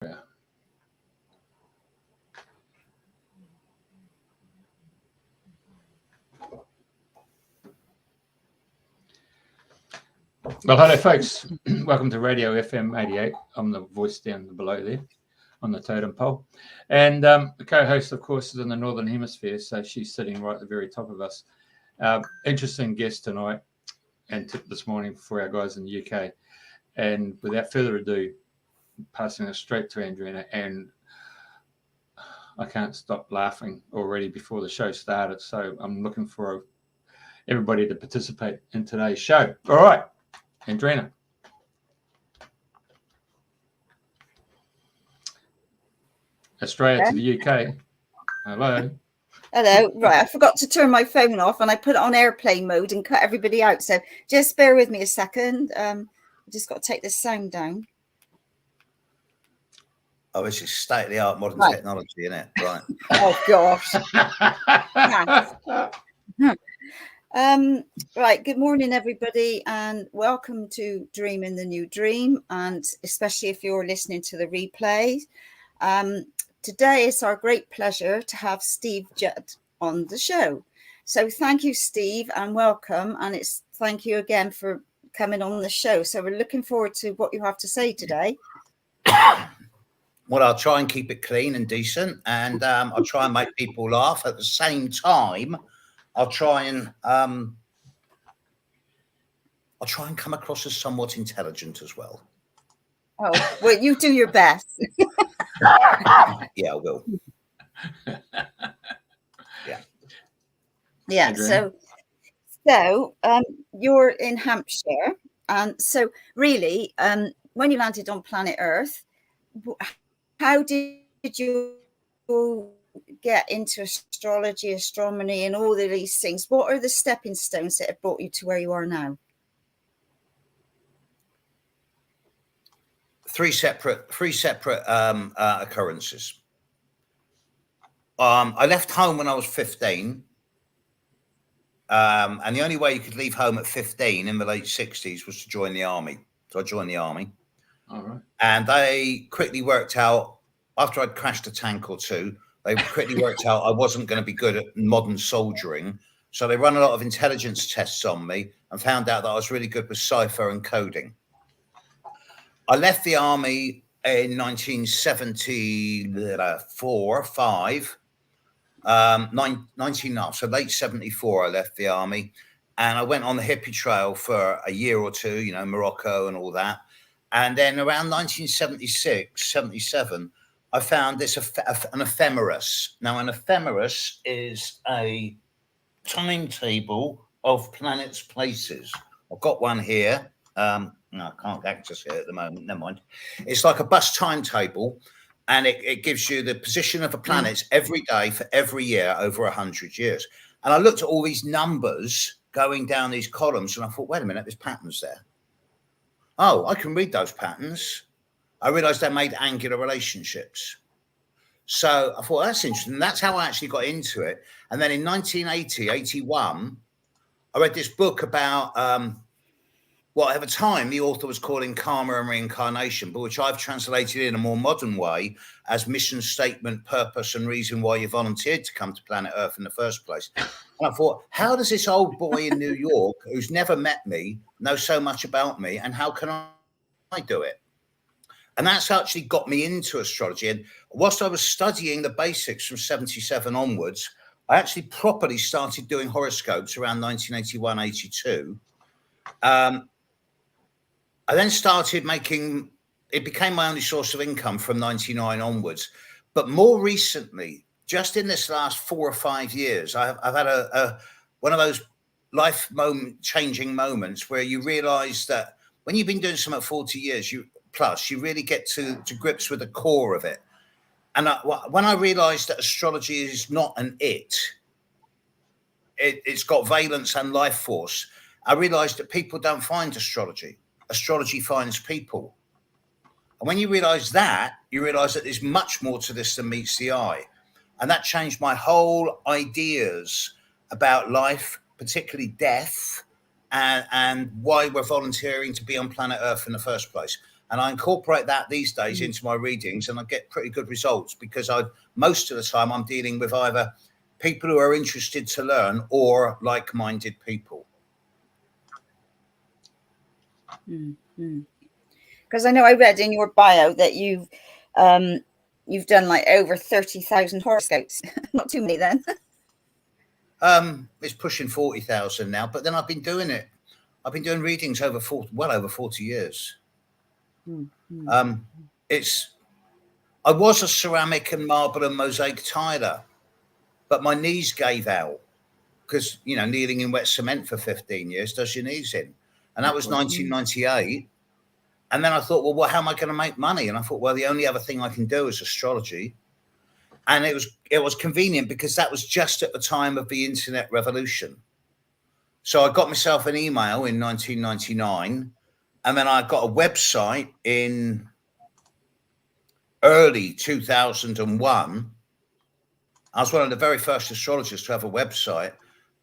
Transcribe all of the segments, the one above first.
Well, hello, folks. Welcome to Radio FM88. I'm the voice down below there on the totem pole. And the co-host, of course, is in the Northern Hemisphere, so she's sitting right at the very top of us. Interesting guest tonight and this morning for our guys in the UK. And without further ado, passing it straight to Andrena. And I can't stop laughing already before the show started, so I'm looking for everybody to participate in today's show. All right. Andrena. Australia to the UK. Hello. Hello. Right, I forgot to turn my phone off and I put it on airplane mode and cut everybody out. So just bear with me a second. I just got to take this sound down. Oh, this is state-of-the-art modern technology, isn't it? Right. Oh, gosh. Right. Good morning, everybody, and welcome to Dream in the New Dream, and especially if you're listening to the replay. Today it's our great pleasure to have Steve Judd on the show. So thank you, Steve, and welcome. And thank you again for coming on the show. So we're looking forward to what you have to say today. Well, I'll try and keep it clean and decent, and I'll try and make people laugh at the same time. I'll try and come across as somewhat intelligent as well. Oh, well, you do your best. Yeah, I will. Yeah. So you're in Hampshire, and so really, when you landed on planet Earth, how did you get into astrology, astronomy, and all of these things? What are the stepping stones that have brought you to where you are now? Three separate occurrences. I left home when I was 15, and the only way you could leave home at 15 in the late 60s was to join the army. So I joined the army. All right. And they quickly worked out, after I'd crashed a tank or two, they quickly worked out I wasn't going to be good at modern soldiering. So they ran a lot of intelligence tests on me and found out that I was really good with cipher and coding. I left the army in 1974, 5, so late 74, I left the army. And I went on the hippie trail for a year or two, Morocco and all that. And then around 1976, 77, I found an ephemeris. Now, an ephemeris is a timetable of planets' places. I've got one here. No, I can't access it at the moment. Never mind. It's like a bus timetable, and it gives you the position of the planets every day for every year over 100 years. And I looked at all these numbers going down these columns, and I thought, wait a minute, there's patterns there. Oh, I can read those patterns. I realized they made angular relationships. So I thought, that's interesting. That's how I actually got into it. And then in 1980, 81, I read this book about what at the time the author was calling karma and reincarnation, but which I've translated in a more modern way as mission statement, purpose, and reason why you volunteered to come to planet Earth in the first place. And I thought, how does this old boy in New York who's never met me know so much about me, and how can I do it? And that's actually got me into astrology. And whilst I was studying the basics from 77 onwards, I actually properly started doing horoscopes around 1981, 82. I then started it became my only source of income from 99 onwards. But more recently, just in this last 4 or 5 years, I've had one of those life changing moments where you realize that when you've been doing something 40 years, you really get to grips with the core of it. And when I realized that astrology is not an it's got valence and life force, I realized that people don't find astrology. Astrology finds people. And when you realize that there's much more to this than meets the eye. And that changed my whole ideas about life, particularly death, and why we're volunteering to be on planet Earth in the first place. And I incorporate that these days into my readings, and I get pretty good results because most of the time I'm dealing with either people who are interested to learn or like-minded people. Because I know I read in your bio that you've done like over 30,000 horoscopes. Not too many then. It's pushing 40,000 now, but then I've been doing readings well over 40 years. I was a ceramic and marble and mosaic tiler, but my knees gave out because, kneeling in wet cement for 15 years does your knees in. And that was 1998. And then I thought, well, how am I going to make money? And I thought, well, the only other thing I can do is astrology. And it was convenient because that was just at the time of the internet revolution. So I got myself an email in 1999, and then I got a website in early 2001. I was one of the very first astrologers to have a website,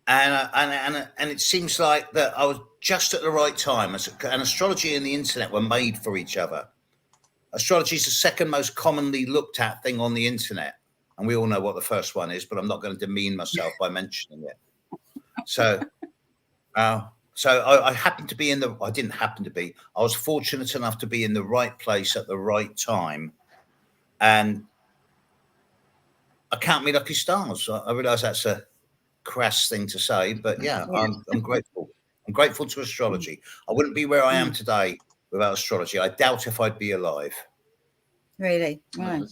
and it seems like that I was just at the right time. And astrology and the internet were made for each other. Astrology is the second most commonly looked at thing on the internet, and we all know what the first one is, but I'm not going to demean myself by mentioning it. So I happened to be I didn't happen to be. I was fortunate enough to be in the right place at the right time, and I count me lucky stars. I realise that's a crass thing to say, but yeah, I'm grateful. I'm grateful to astrology. I wouldn't be where I am today without astrology. I doubt if I'd be alive. Really? Right.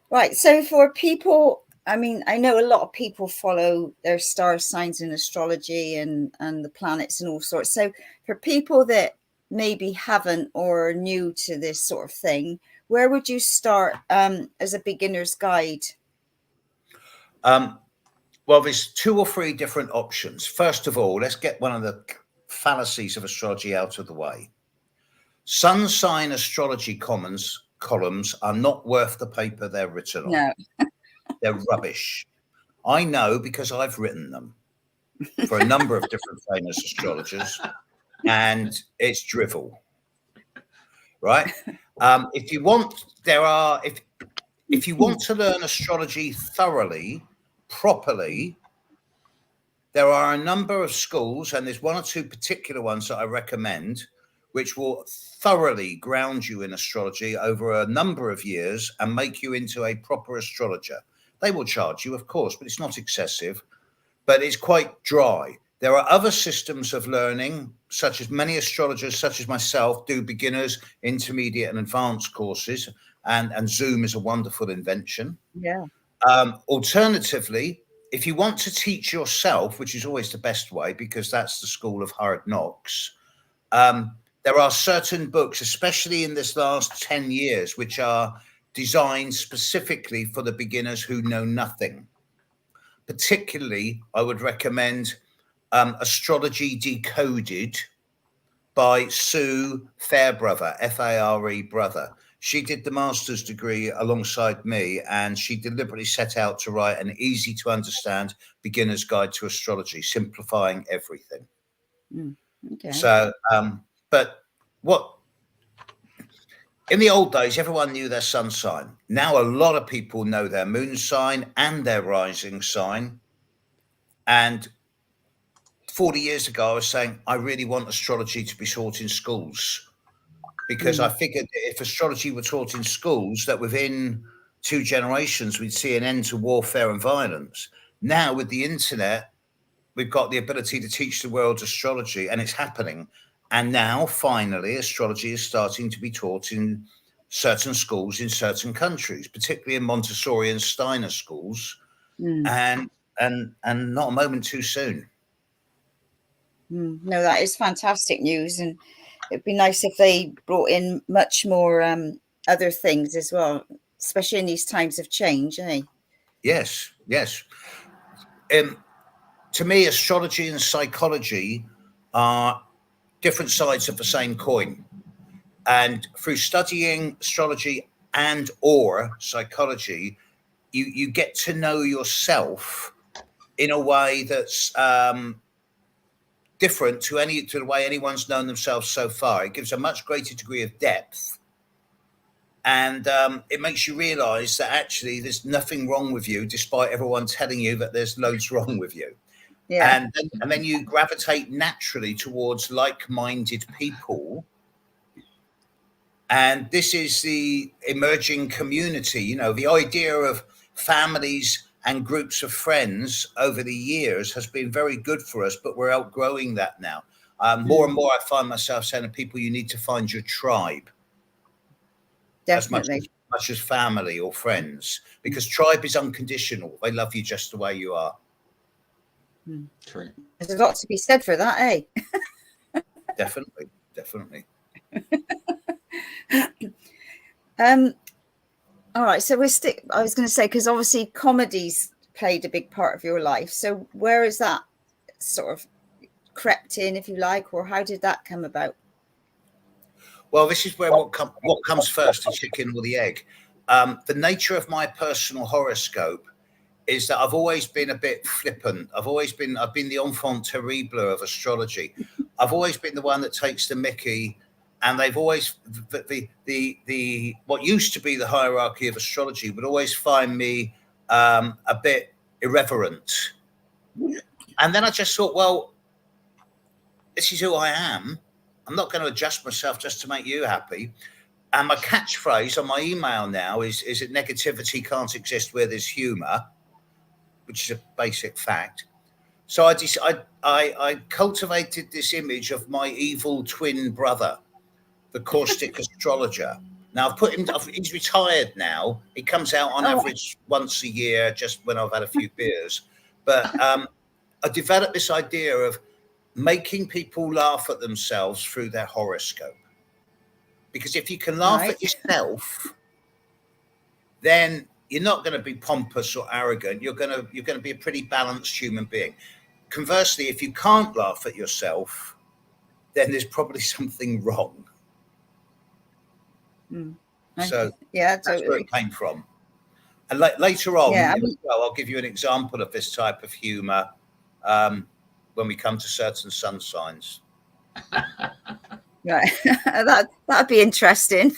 Right. So for people, I mean, I know a lot of people follow their star signs in astrology and the planets and all sorts. So for people that maybe haven't or are new to this sort of thing, where would you start as a beginner's guide? Well, there's 2 or 3 different options. First of all, let's get one of the fallacies of astrology out of the way. Sun sign astrology columns are not worth the paper they're written on. No. They're rubbish. I know because I've written them for a number of different famous astrologers, and it's drivel. Right? If you want to learn astrology thoroughly, properly, there are a number of schools, and there's 1 or 2 particular ones that I recommend, which will thoroughly ground you in astrology over a number of years and make you into a proper astrologer. They will charge you, of course, but it's not excessive, but it's quite dry. There are other systems of learning, such as many astrologers, such as myself, do beginners, intermediate and advanced courses, and Zoom is a wonderful invention. Yeah. Alternatively, if you want to teach yourself, which is always the best way because that's the school of hard knocks, there are certain books, especially in this last 10 years, which are designed specifically for the beginners who know nothing. Particularly, I would recommend Astrology Decoded by Sue Fairbrother, F-A-R-E brother. She did the master's degree alongside me, and she deliberately set out to write an easy to understand beginner's guide to astrology, simplifying everything. Okay. So, but in the old days, everyone knew their sun sign. Now, a lot of people know their moon sign and their rising sign. And 40 years ago, I was saying, I really want astrology to be taught in schools, because I figured that if astrology were taught in schools, that within 2 generations, we'd see an end to warfare and violence. Now, with the internet, we've got the ability to teach the world astrology, and it's happening. And now, finally, astrology is starting to be taught in certain schools in certain countries, particularly in Montessori and Steiner schools, and not a moment too soon. No, that is fantastic news, and it'd be nice if they brought in much more other things as well, especially in these times of change, eh? Yes. To me, astrology and psychology are different sides of the same coin. And through studying astrology and or psychology, you get to know yourself in a way that's different to the way anyone's known themselves so far. It gives a much greater degree of depth, and it makes you realize that actually there's nothing wrong with you, despite everyone telling you that there's loads wrong with you. Yeah. And then you gravitate naturally towards like-minded people. And this is the emerging community. You know, the idea of families and groups of friends over the years has been very good for us, but we're outgrowing that now. More and more, I find myself saying to people, you need to find your tribe. Definitely. As much as family or friends, because tribe is unconditional. They love you just the way you are. True. There's a lot to be said for that, eh? Definitely. All right, so I was going to say, because obviously comedy's played a big part of your life. So where is that sort of crept in, if you like, or how did that come about? Well, this is where what comes first, the chicken or the egg. The nature of my personal horoscope is that I've always been a bit flippant. I've been the enfant terrible of astrology. I've always been the one that takes the mickey, and they've always the what used to be the hierarchy of astrology would always find me a bit irreverent. And then I just thought, well, this is who I am. I'm not going to adjust myself just to make you happy. And my catchphrase on my email now is that negativity can't exist where there's humor, which is a basic fact. So I cultivated this image of my evil twin brother, the caustic astrologer. Now he's retired now. He comes out on average once a year, just when I've had a few beers. But I developed this idea of making people laugh at themselves through their horoscope. Because if you can laugh at yourself, then you're not going to be pompous or arrogant. You're going to be a pretty balanced human being. Conversely, if you can't laugh at yourself, then there's probably something wrong. So that's where it came from. And later on, I'll give you an example of this type of humor when we come to certain sun signs. Right, that'd be interesting.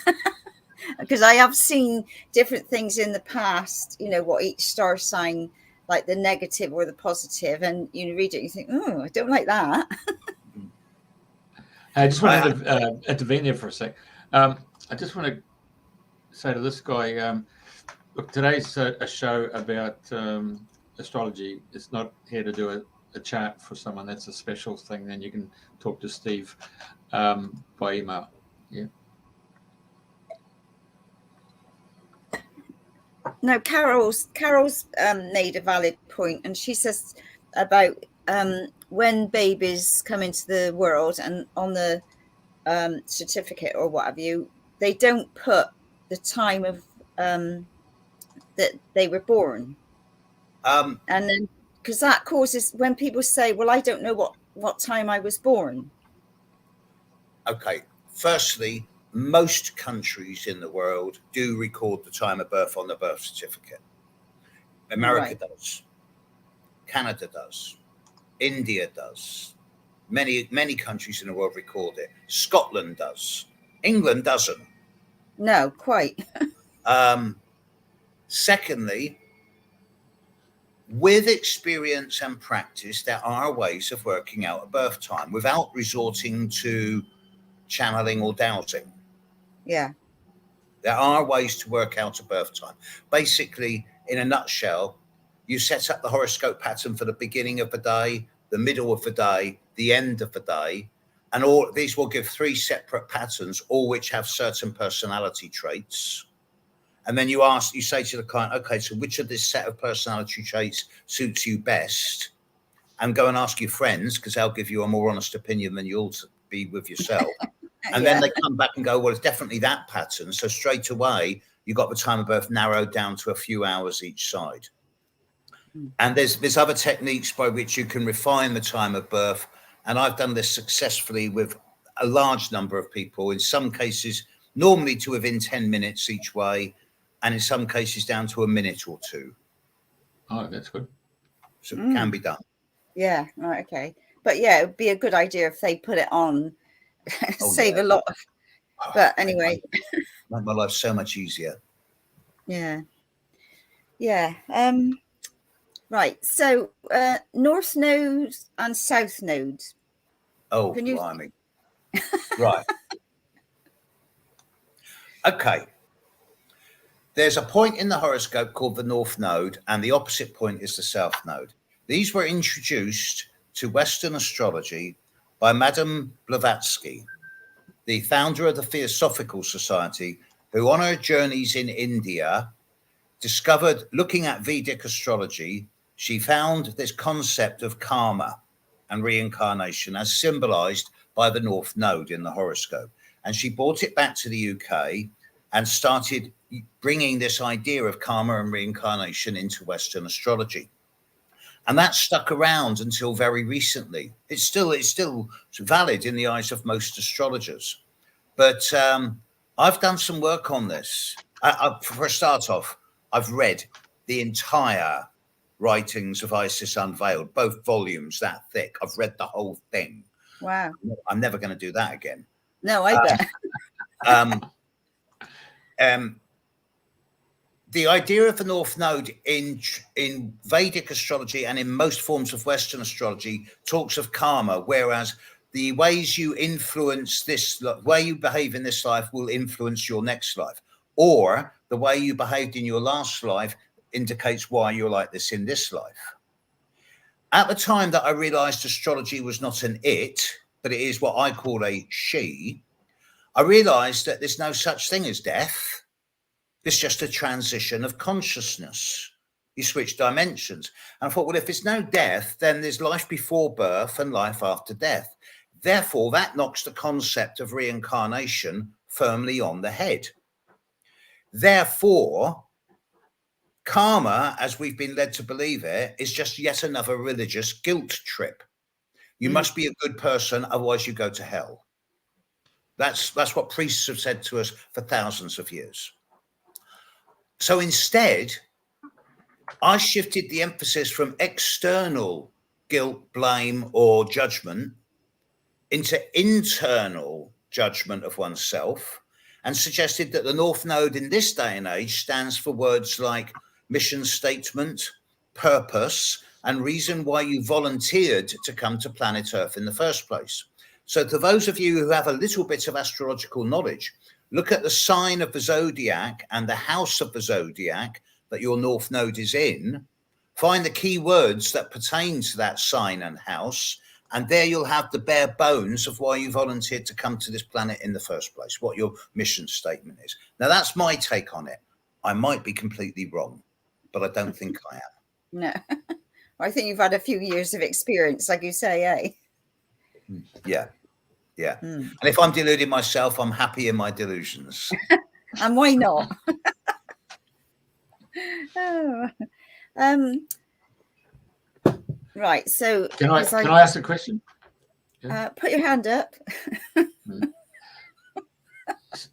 Because I have seen different things in the past, you know, what each star sign, like the negative or the positive, and you read it and you think, oh, I don't like that. I just wanted to intervene there for a sec. I just want to say to this guy, look, today's a show about astrology. It's not here to do a chat for someone. That's a special thing. Then you can talk to Steve by email. Yeah. No, Carol's made a valid point, and she says about when babies come into the world and on the certificate or what have you, they don't put the time of that they were born, and then because that causes when people say, "Well, I don't know what time I was born." Okay, firstly, most countries in the world do record the time of birth on the birth certificate. America does. Canada does. India does. Many countries in the world record it. Scotland does. England doesn't. No, quite. Secondly, with experience and practice, there are ways of working out a birth time without resorting to channeling or dowsing. Yeah. There are ways to work out a birth time. Basically, in a nutshell, you set up the horoscope pattern for the beginning of the day, the middle of the day, the end of the day, and all these will give 3 separate patterns, all which have certain personality traits. And then you say to the client, okay, so which of this set of personality traits suits you best? And go and ask your friends, because they'll give you a more honest opinion than you'll be with yourself. And then they come back and go, well, it's definitely that pattern. So straight away, you got the time of birth narrowed down to a few hours each side. And there's other techniques by which you can refine the time of birth. And I've done this successfully with a large number of people, in some cases, normally to within 10 minutes each way, and in some cases down to a minute or 2. Oh, that's good. So it can be done. Yeah, right, okay. But yeah, it would be a good idea if they put it on. Save a lot of. But anyway, make my life so much easier. Yeah. Right. So north nodes and south nodes. Oh, blimey. Right. Okay. There's a point in the horoscope called the North Node, and the opposite point is the South Node. These were introduced to Western astrology by Madame Blavatsky, the founder of the Theosophical Society, who on her journeys in India discovered, looking at Vedic astrology, she found this concept of karma and reincarnation as symbolized by the North Node in the horoscope. And she brought it back to the UK and started bringing this idea of karma and reincarnation into Western astrology. And that stuck around until very recently. It's still valid in the eyes of most astrologers. But I've done some work on this. For a start off, I've read the entire writings of Isis Unveiled, both volumes that thick. I've read the whole thing. Wow. I'm never going to do that again. No, I bet. The idea of the North Node in Vedic astrology and in most forms of Western astrology talks of karma, whereas the ways you influence this, way you behave in this life will influence your next life, or the way you behaved in your last life indicates why you're like this in this life. At the time that I realized astrology was not an it, but it is what I call a she, I realized that there's no such thing as death. It's just a transition of consciousness. You switch dimensions. And I thought, well, if there's no death, then there's life before birth and life after death. Therefore, that knocks the concept of reincarnation firmly on the head. Therefore, karma, as we've been led to believe it, is just yet another religious guilt trip. You must be a good person, otherwise you go to hell. That's what priests have said to us for thousands of years. So instead, I shifted the emphasis from external guilt, blame, or judgment into internal judgment of oneself, and suggested that the North Node in this day and age stands for words like mission statement, purpose, and reason why you volunteered to come to planet Earth in the first place. So to those of you who have a little bit of astrological knowledge, look at the sign of the Zodiac and the house of the Zodiac that your North Node is in, find the key words that pertain to that sign and house, and there you'll have the bare bones of why you volunteered to come to this planet in the first place, what your mission statement is. Now, that's my take on it. I might be completely wrong, but I don't think I am. No. I think you've had a few years of experience, like you say, eh? Yeah. And if I'm deluding myself, I'm happy in my delusions. And why not? Right. So can I ask a question? Put your hand up.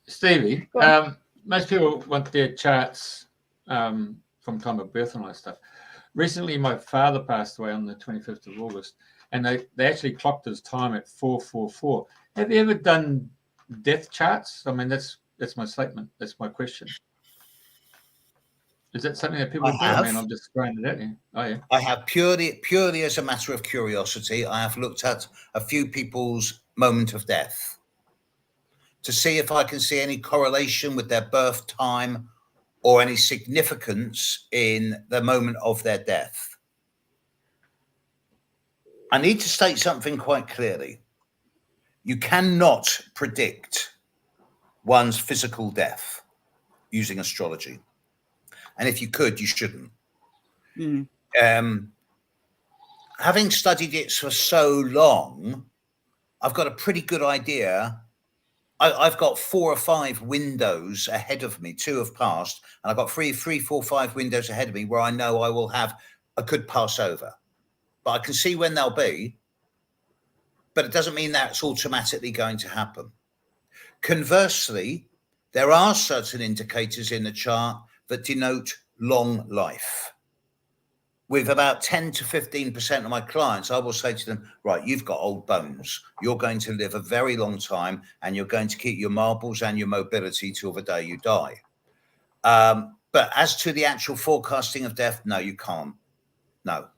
Stevie, most people want their charts from time of birth and all that stuff. Recently, my father passed away on the 25th of August, and they actually clocked his time at 4:44. Have you ever done death charts? I mean, that's my statement. That's my question. Is that something that people do? I mean, I'm just throwing it at you. Oh, yeah. I have purely as a matter of curiosity. I have looked at a few people's moment of death to see if I can see any correlation with their birth time or any significance in the moment of their death. I need to state something quite clearly. You cannot predict one's physical death using astrology. And if you could, you shouldn't. Having studied it for so long, I've got a pretty good idea. I've got 4 or 5 windows ahead of me. 2 have passed, and I've got 3, 4, 5 windows ahead of me where I know I will have a good passover. But I can see when they'll be, but it doesn't mean that's automatically going to happen. Conversely, there are certain indicators in the chart that denote long life, with about 10 to 15% of my clients, I will say to them, right, you've got old bones. You're going to live a very long time, and you're going to keep your marbles and your mobility till the day you die. But as to the actual forecasting of death, no, you can't. No.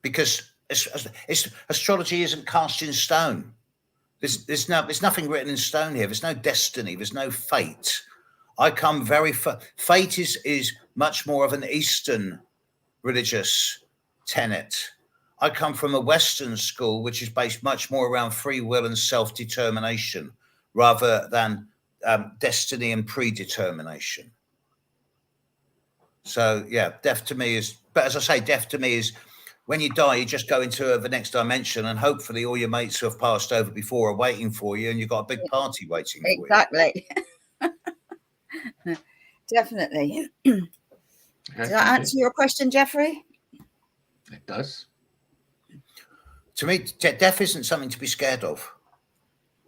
Because astrology isn't cast in stone. There's nothing written in stone here. There's no destiny. There's no fate. I come fate is much more of an Eastern religious tenet. I come from a Western school, which is based much more around free will and self-determination rather than destiny and predetermination. So, yeah, death to me is, but as I say, death to me is when you die, you just go into the next dimension, and hopefully all your mates who have passed over before are waiting for you, and you've got a big party waiting for you. Exactly. Definitely. Okay, Does that answer your question, Jeffrey? It does. To me, death isn't something to be scared of.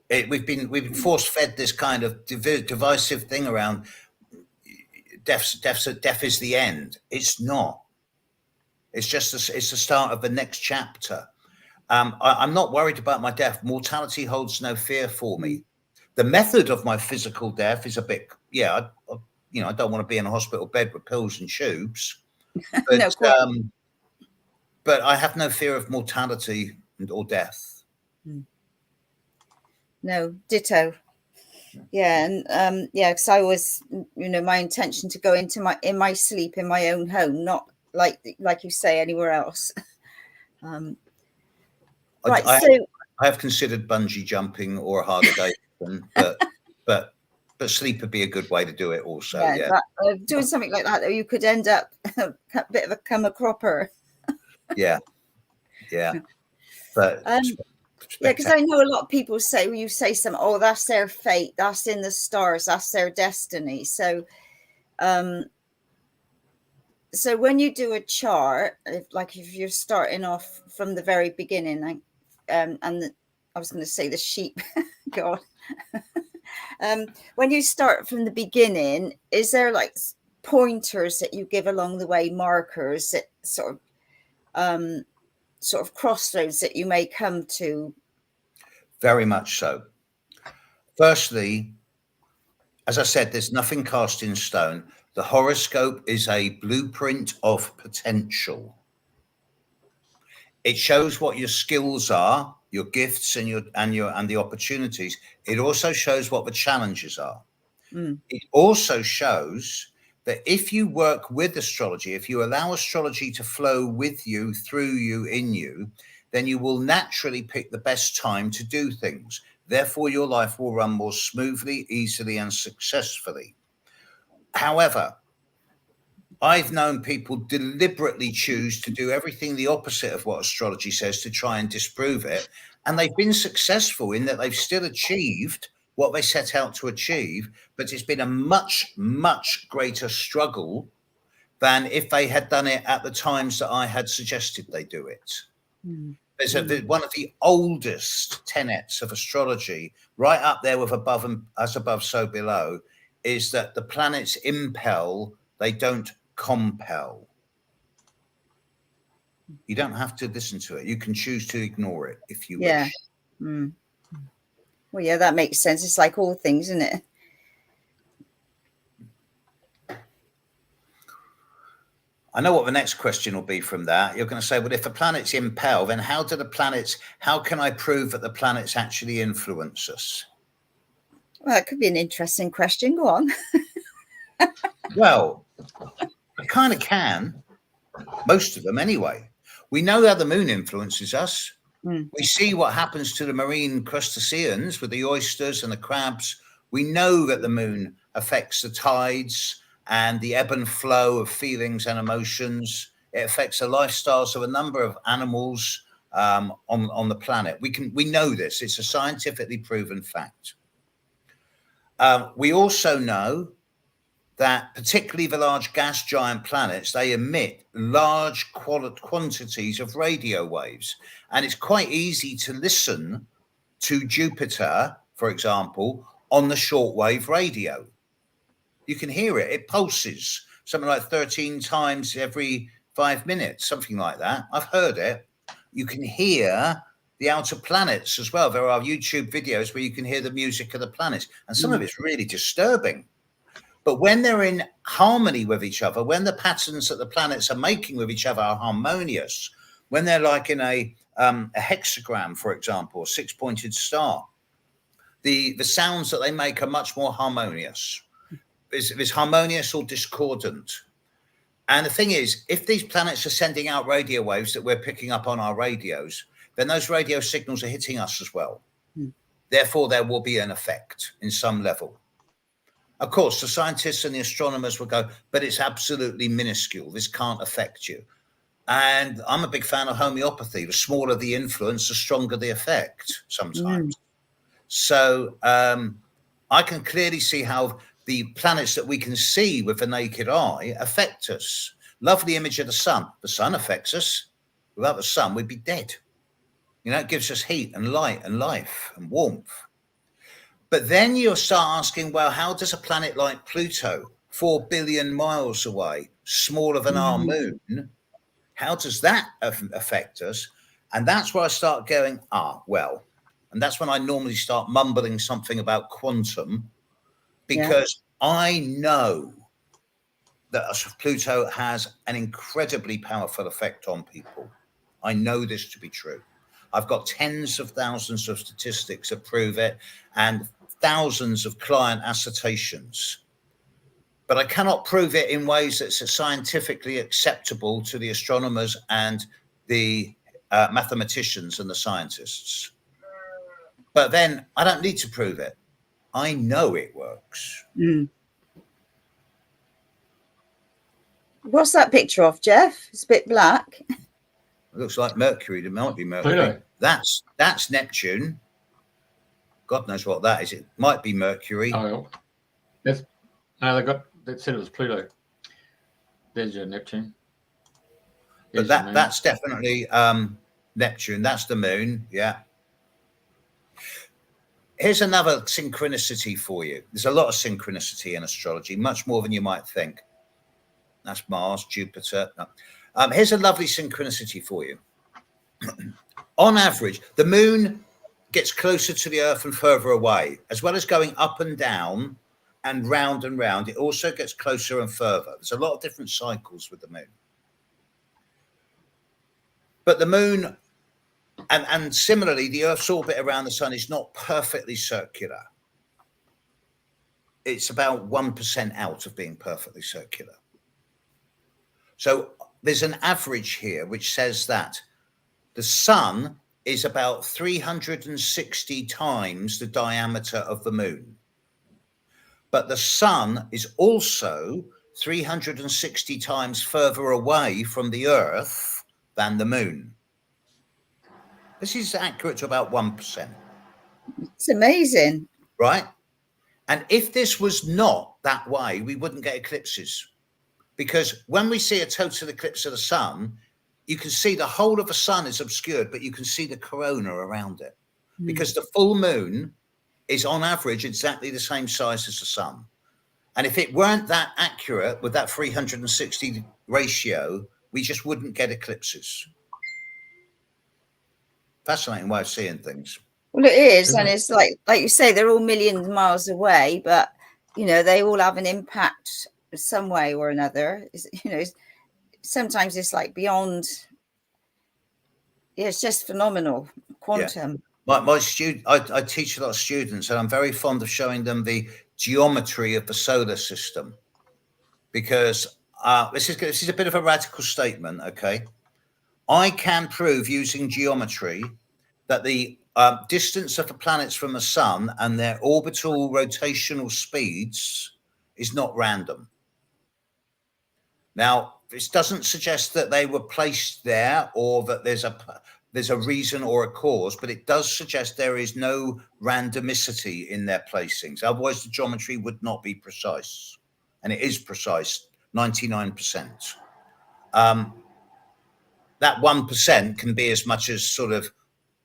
We've been force-fed this kind of divisive thing around death is the end. It's not. It's just it's the start of the next chapter. I'm not worried about my death. Mortality holds no fear for me. The method of my physical death is a bit, I don't want to be in a hospital bed with pills and tubes, but, but I have no fear of mortality or death. No, ditto. Yeah, and because I was, my intention to go into my sleep in my own home, not like you say anywhere else. Right, I have considered bungee jumping or a harder day. But sleep would be a good way to do it also. Doing something like that, though, you could end up a bit of a cropper. Yeah. But because I know a lot of people say, when you say something, oh, that's their fate, that's in the stars, that's their destiny. So so when you do a chart, if you're starting off from the very beginning, I was going to say the sheep, God. When you start from the beginning, is there like pointers that you give along the way, markers that sort of crossroads that you may come to? Very much so. Firstly, as I said, there's nothing cast in stone. The horoscope is a blueprint of potential. It shows what your skills are, your gifts, and the opportunities. It also shows what the challenges are. It also shows that if you work with astrology, if you allow astrology to flow with you, through you, in you, then you will naturally pick the best time to do things. Therefore, your life will run more smoothly, easily, and successfully. However, I've known people deliberately choose to do everything the opposite of what astrology says to try and disprove it. And they've been successful in that they've still achieved what they set out to achieve, but it's been a much, much greater struggle than if they had done it at the times that I had suggested they do it. There's one of the oldest tenets of astrology, right up there with as above, so below, is that the planets impel, they don't compel. You don't have to listen to it. You can choose to ignore it if you wish. Well, yeah, that makes sense. It's like all things, isn't it? I know what the next question will be from that. You're going to say, well, if the planets impel, then how can I prove that the planets actually influence us? Well, that could be an interesting question. Go on. Well, I kind of can. Most of them anyway. We know how the moon influences us. We see what happens to the marine crustaceans with the oysters and the crabs. We know that the moon affects the tides and the ebb and flow of feelings and emotions. It affects the lifestyles of a number of animals on the planet. We know this. It's a scientifically proven fact. We also know that particularly the large gas giant planets, they emit large quantities of radio waves. And it's quite easy to listen to Jupiter, for example, on the shortwave radio. You can hear it. It pulses. something like 13 times every 5 minutes, something like that. I've heard it. You can hear the outer planets as well. There are YouTube videos where you can hear the music of the planets, and some of it's really disturbing. But when they're in harmony with each other, when the patterns that the planets are making with each other are harmonious, when they're like in a hexagram, for example, a six-pointed star, the sounds that they make are much more harmonious. Is harmonious or discordant. And the thing is, if these planets are sending out radio waves that we're picking up on our radios, then those radio signals are hitting us as well. Therefore, there will be an effect in some level. Of course, the scientists and the astronomers will go, but it's absolutely minuscule. This can't affect you. And I'm a big fan of homeopathy. The smaller the influence, the stronger the effect sometimes. So I can clearly see how the planets that we can see with the naked eye affect us. Lovely image of the sun. The sun affects us. Without the sun, we'd be dead. You know, it gives us heat and light and life and warmth. But then you'll start asking, well, how does a planet like Pluto, 4 billion miles away, smaller than our moon, how does that affect us? And that's where I start going, well, and that's when I normally start mumbling something about quantum, because I know that Pluto has an incredibly powerful effect on people. I know this to be true. I've got tens of thousands of statistics that prove it and thousands of client assertions. But I cannot prove it in ways that's scientifically acceptable to the astronomers and the mathematicians and the scientists. But then I don't need to prove it. I know it works. What's that picture of, Jeff? It's a bit black. It looks like Mercury. It might be Mercury. Pluto. That's Neptune. God knows what that is. It might be Mercury. Oh, yes. No, they said it was Pluto. There's your Neptune. But that's definitely Neptune. That's the moon. Yeah. Here's another synchronicity for you. There's a lot of synchronicity in astrology, much more than you might think. That's Mars, Jupiter. No. Here's a lovely synchronicity for you. On average, the moon gets closer to the Earth and further away, as well as going up and down and round and round. It also gets closer and further. There's a lot of different cycles with the moon. But the moon, and similarly, the Earth's orbit around the sun is not perfectly circular. It's about 1% out of being perfectly circular. So there's an average here which says that the sun is about 360 times the diameter of the moon. But the sun is also 360 times further away from the Earth than the moon. This is accurate to about 1%. It's amazing. Right? And if this was not that way, we wouldn't get eclipses. Because when we see a total eclipse of the sun, you can see the whole of the sun is obscured, but you can see the corona around it. Because the full moon is on average exactly the same size as the sun. And if it weren't that accurate with that 360 ratio, we just wouldn't get eclipses. Fascinating way of seeing things. Well, it is. And it's like you say, they're all millions of miles away, but, you know, they all have an impact some way or another. You know, sometimes it's like beyond. Yeah, it's just phenomenal. Quantum. Yeah. My student, I teach a lot of students, and I'm very fond of showing them the geometry of the solar system, because this is a bit of a radical statement. Okay, I can prove using geometry that the distance of the planets from the sun and their orbital rotational speeds is not random. Now, this doesn't suggest that they were placed there or that there's a reason or a cause, but it does suggest there is no randomicity in their placings. Otherwise, the geometry would not be precise. And it is precise, 99%. That 1% can be as much as sort of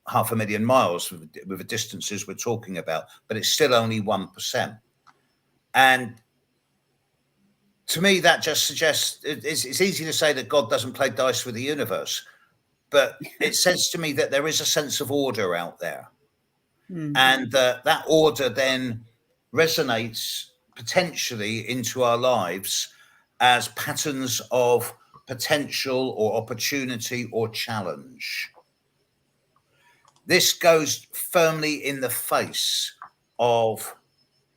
500,000 miles with the distances we're talking about, but it's still only 1%. And to me, that just suggests it's easy to say that God doesn't play dice with the universe, but it says to me that there is a sense of order out there. And that order then resonates potentially into our lives as patterns of potential or opportunity or challenge. This goes firmly in the face of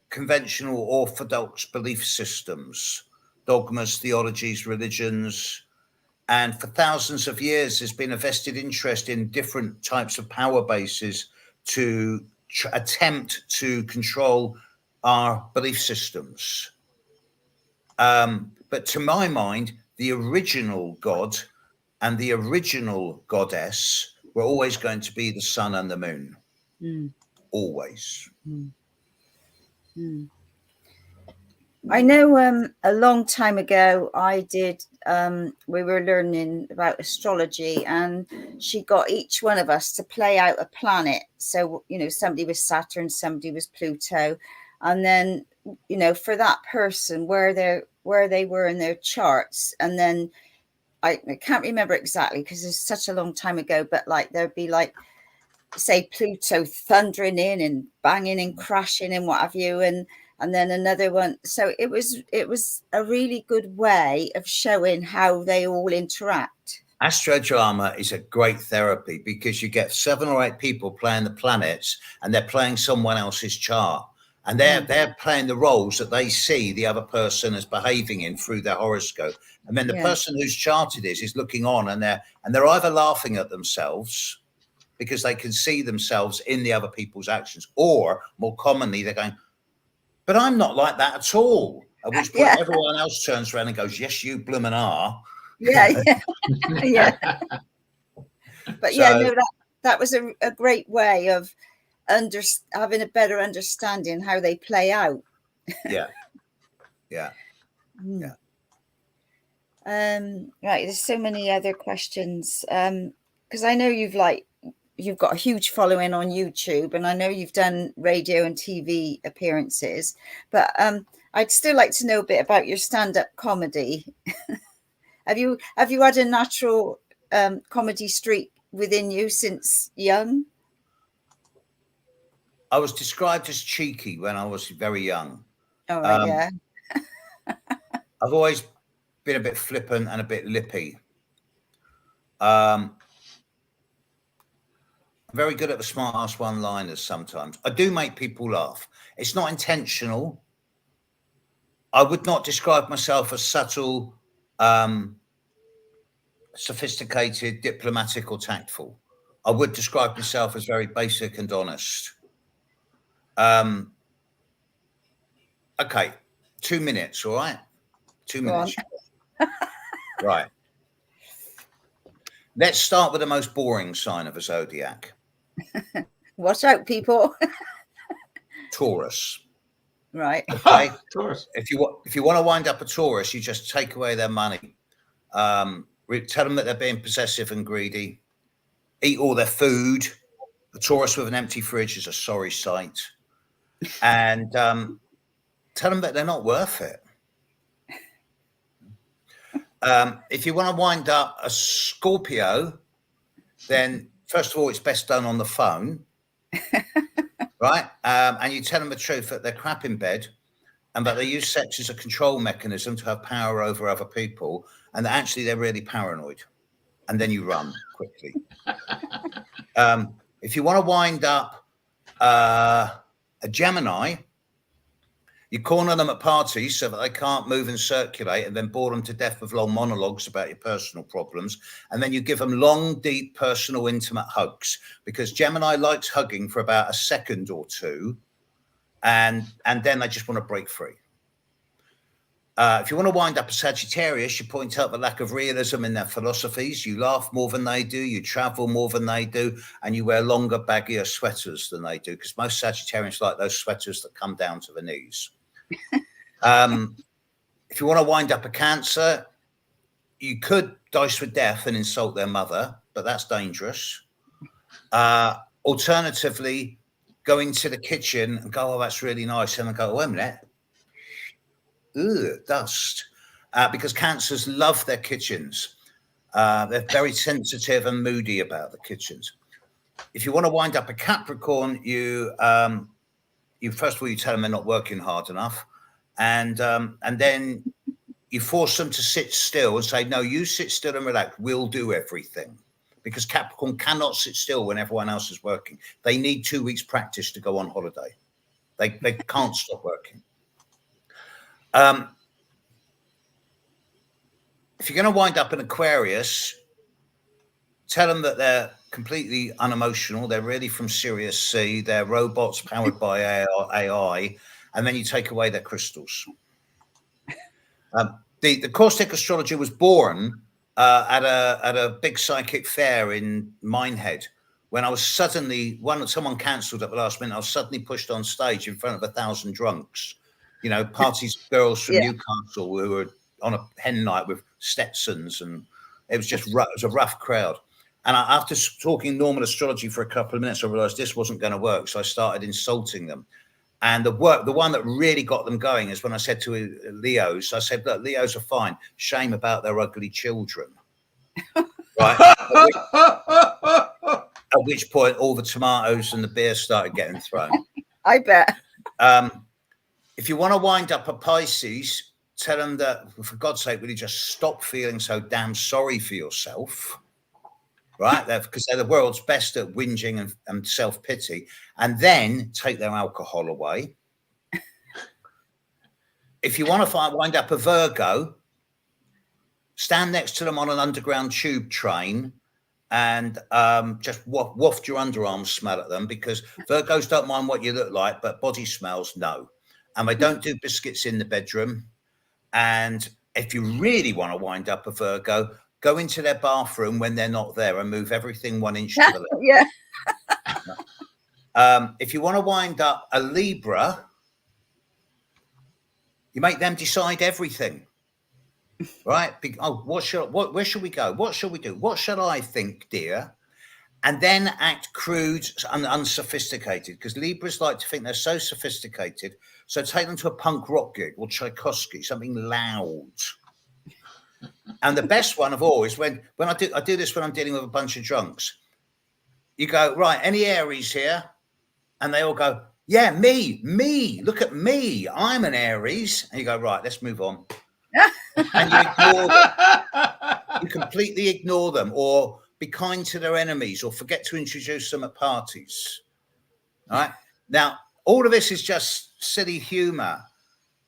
conventional orthodox belief systems, dogmas, theologies, religions. And for thousands of years, there's been a vested interest in different types of power bases to attempt to control our belief systems. But to my mind, the original God and the original goddess were always going to be the sun and the moon. Always. I know a long time ago I did, we were learning about astrology, and she got each one of us to play out a planet. So, you know, somebody was Saturn, somebody was Pluto. And then, you know, for that person, where they were in their charts. And then I can't remember exactly because it's such a long time ago, but like there'd be like, say, Pluto thundering in and banging and crashing and what have you. And then another one. So it was a really good way of showing how they all interact. Astrodrama is a great therapy because you get 7 or 8 people playing the planets and they're playing someone else's chart. And they're playing the roles that they see the other person as behaving in through their horoscope. And then the person whose chart it is looking on, and they're either laughing at themselves because they can see themselves in the other people's actions, or more commonly they're going, but I'm not like that at all. At which point everyone else turns around and goes, yes, you bloomin' are. Yeah. But so, that was a great way of having a better understanding how they play out. Yeah. Right, there's so many other questions, because I know you've got a huge following on YouTube, and I know you've done radio and TV appearances, but I'd still like to know a bit about your stand-up comedy. Have you had a natural comedy streak within you since young? I was described as cheeky when I was very young. Oh, right, I've always been a bit flippant and a bit lippy. I'm very good at the smart-ass one-liners sometimes. I do make people laugh. It's not intentional. I would not describe myself as subtle, sophisticated, diplomatic, or tactful. I would describe myself as very basic and honest. Okay, 2 minutes, all right? 2 minutes. Right. Let's start with the most boring sign of a zodiac. Watch out, people. Taurus. Right. Okay. Taurus. If you want to wind up a Taurus, you just take away their money. Tell them that they're being possessive and greedy. Eat all their food. A Taurus with an empty fridge is a sorry sight. And tell them that they're not worth it. If you want to wind up a Scorpio, then first of all, it's best done on the phone, right? And you tell them the truth that they're crap in bed, and that they use sex as a control mechanism to have power over other people, and that actually they're really paranoid. And then you run quickly. If you want to wind up a Gemini, you corner them at parties so that they can't move and circulate, and then bore them to death with long monologues about your personal problems. And then you give them long, deep, personal, intimate hugs, because Gemini likes hugging for about a second or two, and then they just want to break free. If you want to wind up a Sagittarius, you point out the lack of realism in their philosophies. You laugh more than they do, you travel more than they do, and you wear longer, baggier sweaters than they do, because most Sagittarians like those sweaters that come down to the knees. If you want to wind up a Cancer, you could dice with death and insult their mother, but that's dangerous. Alternatively, go into the kitchen and go, oh, that's really nice. And then go, wait a minute. Ugh, dust. because Cancers love their kitchens. They're very sensitive and moody about the kitchens. If you want to wind up a Capricorn, you first of all, you tell them they're not working hard enough, and then you force them to sit still and say, no, you sit still and relax. We'll do everything. Because Capricorn cannot sit still when everyone else is working. They need 2 weeks practice to go on holiday. They can't stop working. If you're going to wind up in Aquarius, tell them that they're completely unemotional. They're really from Sirius C. They're robots powered by AI. And then you take away their crystals. The caustic astrologer was born at a big psychic fair in Minehead when I was suddenly, someone cancelled at the last minute. I was suddenly pushed on stage in front of 1,000 drunks, parties, girls from Newcastle who were on a hen night with Stetsons, and it was just it was a rough crowd. And after talking normal astrology for a couple of minutes, I realised this wasn't going to work, so I started insulting them. And the one that really got them going is when I said to Leos, I said, look, Leos are fine. Shame about their ugly children. Right? At which point all the tomatoes and the beer started getting thrown. I bet. If you want to wind up a Pisces, tell them that, for God's sake, will you just stop feeling so damn sorry for yourself? Right? Because they're the world's best at whinging and self-pity, and then take their alcohol away. If you want to wind up a Virgo, stand next to them on an underground tube train and just waft your underarms smell at them, because Virgos don't mind what you look like, but body smells, no. And they don't do biscuits in the bedroom. And if you really want to wind up a Virgo, go into their bathroom when they're not there and move everything 1 inch to the left. Yeah. If you want to wind up a Libra, you make them decide everything. Right? Where shall we go? What shall we do? What shall I think, dear? And then act crude and unsophisticated, because Libras like to think they're so sophisticated. So take them to a punk rock gig or Tchaikovsky, something loud. And the best one of all is when I do this when I'm dealing with a bunch of drunks. You go, right, any Aries here? And they all go, yeah, me, look at me. I'm an Aries. And you go, right, let's move on. And you ignore them. You completely ignore them, or be kind to their enemies, or forget to introduce them at parties. All right. Now, all of this is just silly humor.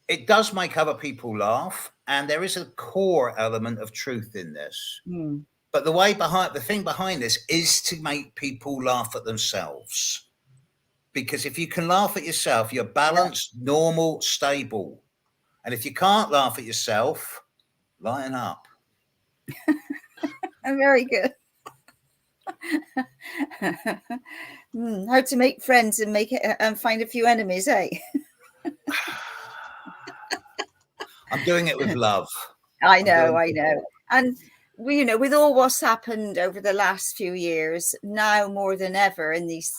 It does make other people laugh, and there is a core element of truth in this. Mm. But the thing behind this is to make people laugh at themselves. Because if you can laugh at yourself, you're balanced, normal, stable. And if you can't laugh at yourself, lighten up. Very good. How to make friends and find a few enemies, eh? I'm doing it with love. I know. And with all what's happened over the last few years, now more than ever in these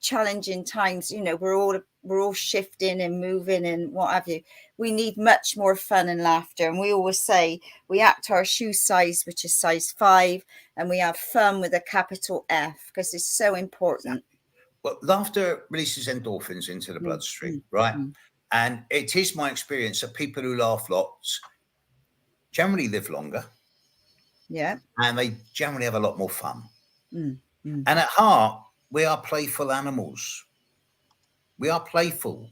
challenging times, we're all shifting and moving and what have you. We need much more fun and laughter. And we always say we act our shoe size, which is size 5, and we have fun with a capital F, because it's so important. Well, laughter releases endorphins into the bloodstream, right? And it is my experience that people who laugh lots generally live longer. Yeah. And they generally have a lot more fun. And at heart, we are playful animals. We are playful.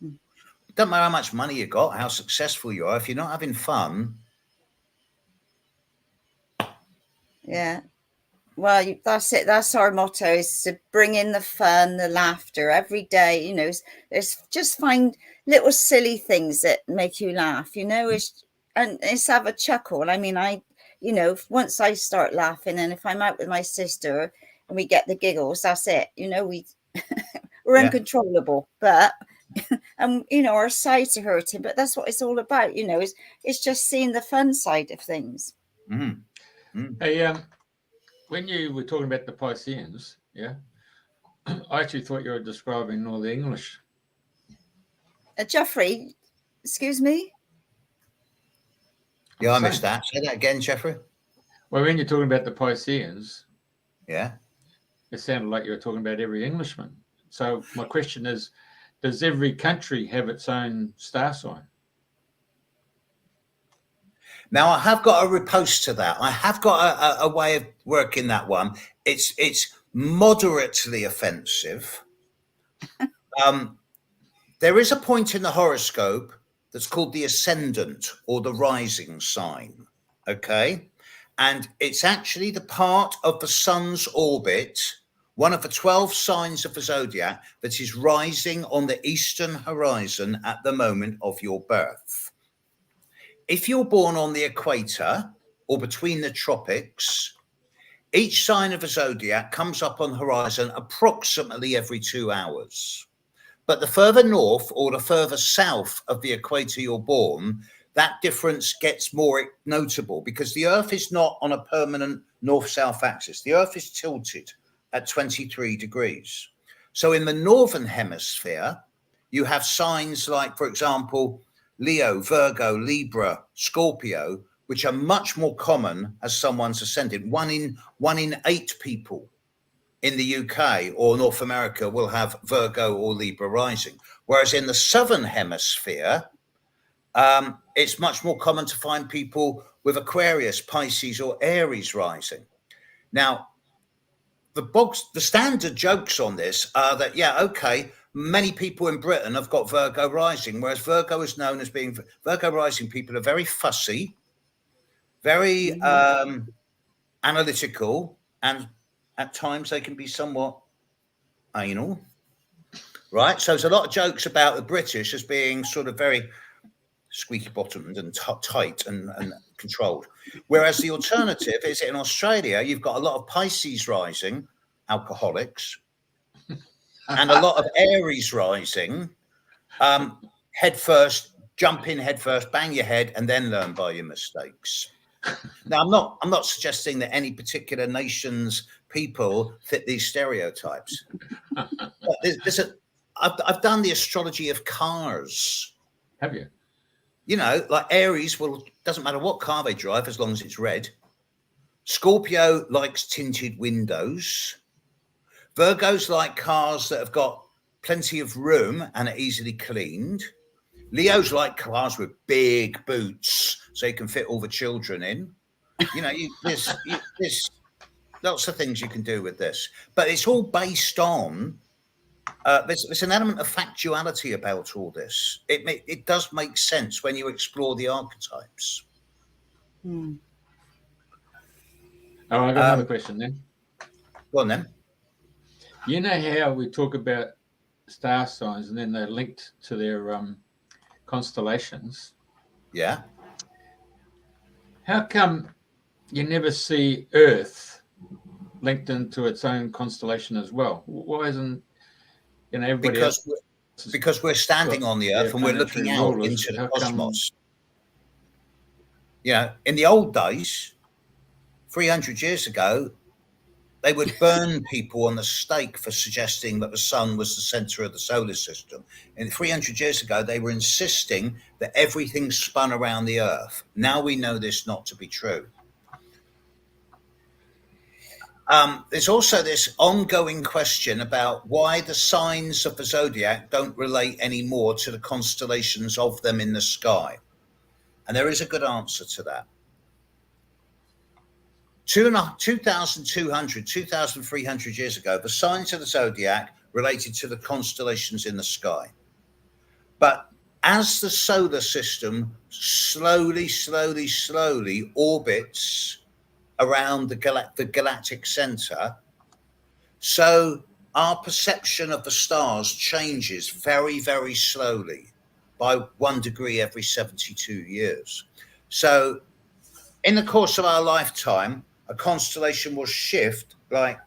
It doesn't matter how much money you got, how successful you are. If you're not having fun. Yeah. Well, that's it. That's our motto, is to bring in the fun, the laughter every day. Just find little silly things that make you laugh, and it's have a chuckle. I mean, once I start laughing, and if I'm out with my sister and we get the giggles, that's it. We're uncontrollable, but our sides are hurting, but that's what it's all about. It's just seeing the fun side of things. Hey, when you were talking about the Pisceans, I actually thought you were describing all the English. Jeffrey, excuse me? Yeah, I missed that. Say that again, Jeffrey. Well, when you're talking about the Pisceans, Yeah. it sounded like you were talking about every Englishman. So my question is, does every country have its own star sign? Now, I have got a riposte to that. I have got a way of working that one. It's moderately offensive. There is a point in the horoscope that's called the ascendant or the rising sign, okay? And it's actually the part of the sun's orbit, one of the 12 signs of the zodiac, that is rising on the eastern horizon at the moment of your birth. If you're born on the equator or between the tropics, each sign of the zodiac comes up on the horizon approximately every 2 hours. But the further north or the further south of the equator you're born, that difference gets more notable because the Earth is not on a permanent north-south axis. The Earth is tilted at 23 degrees. So in the northern hemisphere, you have signs like, for example, Leo, Virgo, Libra, Scorpio, which are much more common as someone's ascendant. One in 8 people in the UK or North America will have Virgo or Libra rising. Whereas in the southern hemisphere, it's much more common to find people with Aquarius, Pisces or Aries rising. Now, the standard jokes on this are that, yeah, okay, many people in Britain have got Virgo rising, whereas Virgo is known as being, Virgo rising people are very fussy, very analytical, and at times they can be somewhat anal, right? So there's a lot of jokes about the British as being sort of very squeaky bottomed and tight and controlled. Whereas the alternative is in Australia, you've got a lot of Pisces rising, alcoholics, and a lot of Aries rising, head first, jump in head first, bang your head, and then learn by your mistakes. Now, I'm not suggesting that any particular nation's people fit these stereotypes. But I've done the astrology of cars. Have you? You know, like Aries, doesn't matter what car they drive as long as it's red. Scorpio likes tinted windows. Virgos like cars that have got plenty of room and are easily cleaned. Leos like cars with big boots so you can fit all the children in. You know, there's lots of things you can do with this, but it's all based on there's an element of factuality about all this. It does make sense when you explore the archetypes. Oh, I got another question then. Go on then. You know how we talk about star signs and then they're linked to their constellations? Yeah. How come you never see Earth linked into its own constellation as well? Why isn't, you know, everybody because we're standing on the Earth and we're looking out into the cosmos. You know, in the old days, 300 years ago, they would burn people on the stake for suggesting that the sun was the center of the solar system. And 300 years ago, they were insisting that everything spun around the Earth. Now we know this not to be true. There's also this ongoing question about why the signs of the zodiac don't relate anymore to the constellations of them in the sky. And there is a good answer to that. 2,200, 2,300 years ago, the signs of the zodiac related to the constellations in the sky. But as the solar system slowly orbits around the galactic center, so our perception of the stars changes very, very slowly by 1 degree every 72 years. So in the course of our lifetime, a constellation will shift like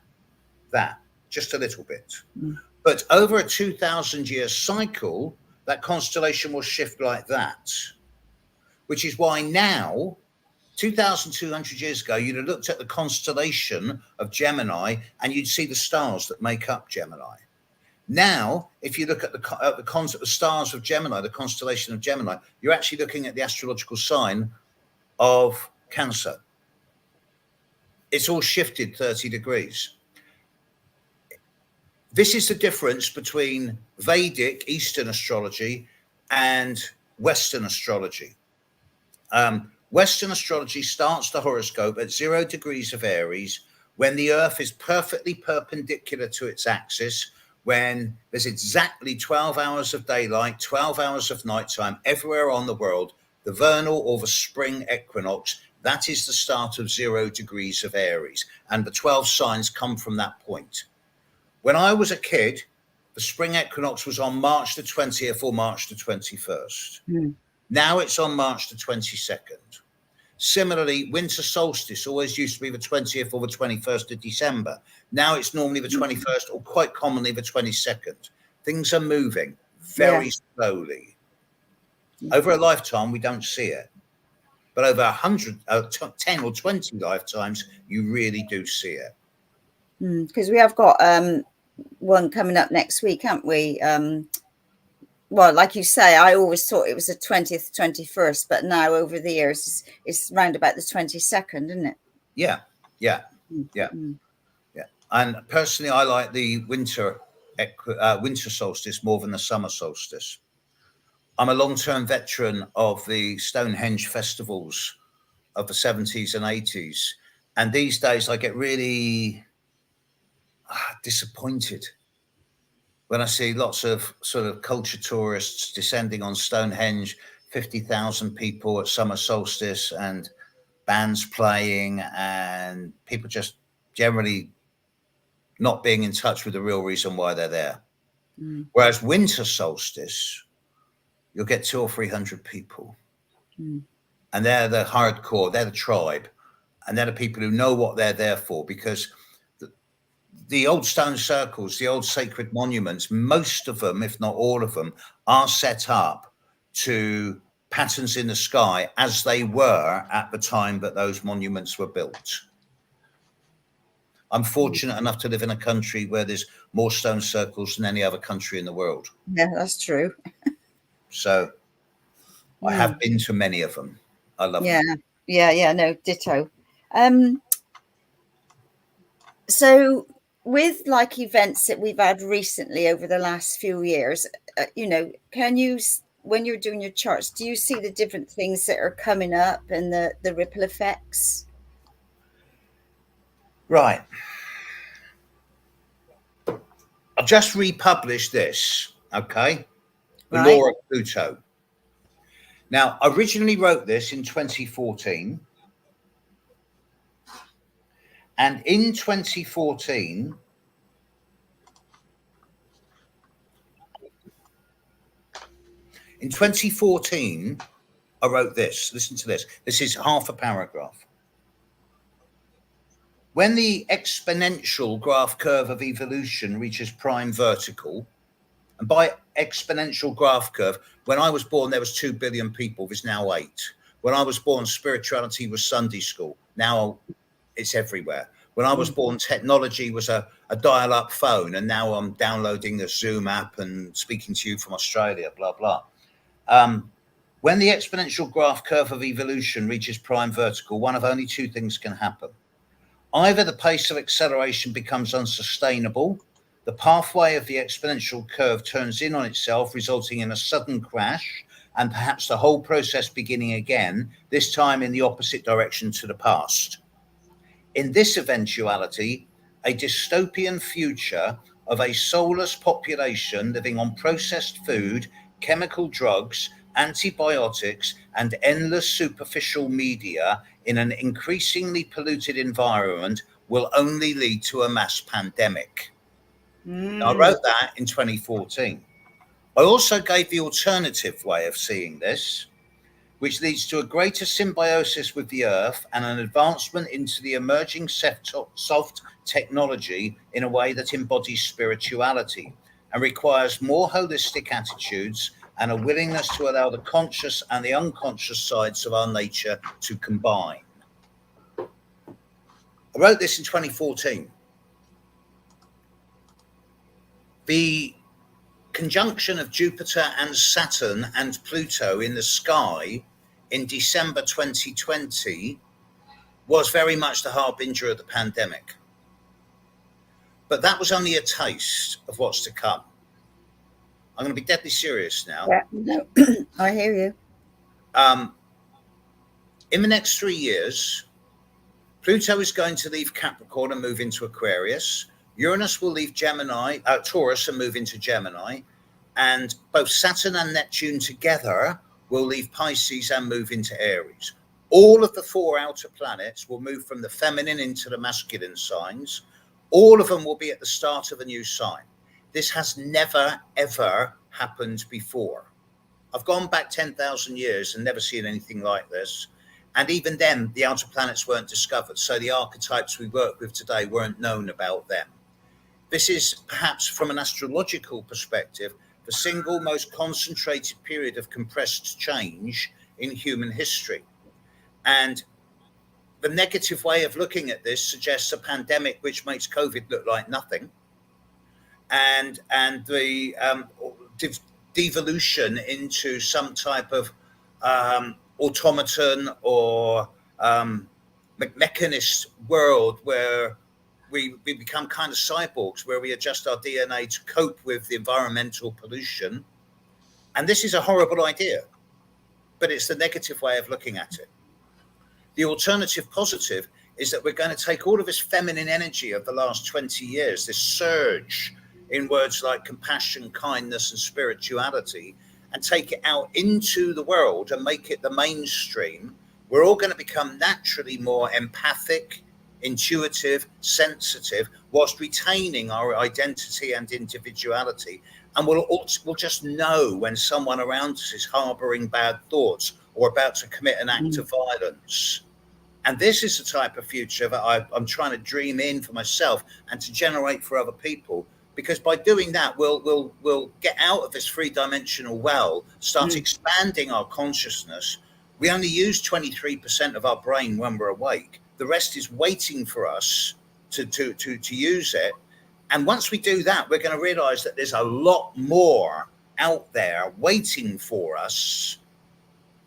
that, just a little bit. But over a 2,000-year cycle, that constellation will shift like that, which is why now, 2,200 years ago, you'd have looked at the constellation of Gemini and you'd see the stars that make up Gemini. Now, if you look at the stars of Gemini, the constellation of Gemini, you're actually looking at the astrological sign of Cancer. It's all shifted 30 degrees. This is the difference between Vedic Eastern astrology and Western astrology. Western astrology starts the horoscope at 0 degrees of Aries, when the Earth is perfectly perpendicular to its axis, when there's exactly 12 hours of daylight, 12 hours of nighttime everywhere on the world, the vernal or the spring equinox. That is the start of 0 degrees of Aries, and the 12 signs come from that point. When I was a kid, the spring equinox was on March the 20th or March the 21st. Now it's on March the 22nd. Similarly, winter solstice always used to be the 20th or the 21st of December. Now it's normally the 21st or quite commonly the 22nd. Things are moving very slowly. Over a lifetime, we don't see it. But over 10 or 20 lifetimes, you really do see it. Because we have got one coming up next week, haven't we? Well, like you say, I always thought it was the 20th, 21st, but now over the years, it's round about the 22nd, isn't it? Yeah. And personally, I like the winter solstice more than the summer solstice. I'm a long-term veteran of the Stonehenge festivals of the 70s and 80s. And these days I get really disappointed when I see lots of sort of culture tourists descending on Stonehenge, 50,000 people at summer solstice and bands playing and people just generally not being in touch with the real reason why they're there. Whereas winter solstice, you'll get 200 or 300 people. And they're the hardcore, they're the tribe. And they're the people who know what they're there for, because the old stone circles, the old sacred monuments, most of them, if not all of them, are set up to patterns in the sky as they were at the time that those monuments were built. I'm fortunate enough to live in a country where there's more stone circles than any other country in the world. Yeah, that's true. So I have been to many of them. I love them. Yeah, no, ditto. So with like events that we've had recently over the last few years, can you, when you're doing your charts, do you see the different things that are coming up and the ripple effects? Right. I've just republished this, okay? The Law of Pluto. Now, I originally wrote this in 2014. And in 2014, I wrote this. Listen to this. This is half a paragraph. When the exponential graph curve of evolution reaches prime vertical, and by exponential graph curve, when I was born, there was 2 billion people. There's now 8. When I was born, spirituality was Sunday school. Now it's everywhere. When I was born, technology was a dial-up phone, and now I'm downloading the Zoom app and speaking to you from Australia, blah, blah. When the exponential graph curve of evolution reaches prime vertical, one of only 2 things can happen. Either the pace of acceleration becomes unsustainable, the pathway of the exponential curve turns in on itself, resulting in a sudden crash, and perhaps the whole process beginning again, this time in the opposite direction to the past. In this eventuality, a dystopian future of a soulless population living on processed food, chemical drugs, antibiotics, and endless superficial media in an increasingly polluted environment will only lead to a mass pandemic. Now, I wrote that in 2014. I also gave the alternative way of seeing this, which leads to a greater symbiosis with the Earth and an advancement into the emerging soft technology in a way that embodies spirituality and requires more holistic attitudes and a willingness to allow the conscious and the unconscious sides of our nature to combine. I wrote this in 2014. The conjunction of Jupiter and Saturn and Pluto in the sky in December 2020 was very much the harbinger of the pandemic. But that was only a taste of what's to come. I'm going to be deadly serious now. Yeah, no, I hear you. In the next 3 years, Pluto is going to leave Capricorn and move into Aquarius. Uranus will leave Taurus and move into Gemini. And both Saturn and Neptune together will leave Pisces and move into Aries. All of the 4 outer planets will move from the feminine into the masculine signs. All of them will be at the start of a new sign. This has never, ever happened before. I've gone back 10,000 years and never seen anything like this. And even then, the outer planets weren't discovered. So the archetypes we work with today weren't known about them. This is perhaps, from an astrological perspective, the single most concentrated period of compressed change in human history. And the negative way of looking at this suggests a pandemic which makes COVID look like nothing. And the devolution into some type of automaton or mechanist world where we become kind of cyborgs, where we adjust our DNA to cope with the environmental pollution. And this is a horrible idea, but it's the negative way of looking at it. The alternative positive is that we're going to take all of this feminine energy of the last 20 years, this surge in words like compassion, kindness, and spirituality, and take it out into the world and make it the mainstream. We're all going to become naturally more empathic, intuitive, sensitive, whilst retaining our identity and individuality. And we'll just know when someone around us is harboring bad thoughts or about to commit an act of violence. And this is the type of future that I'm trying to dream in for myself and to generate for other people. Because by doing that, we'll get out of this three-dimensional well, start expanding our consciousness. We only use 23% of our brain when we're awake. The rest is waiting for us to use it. And once we do that, we're going to realize that there's a lot more out there waiting for us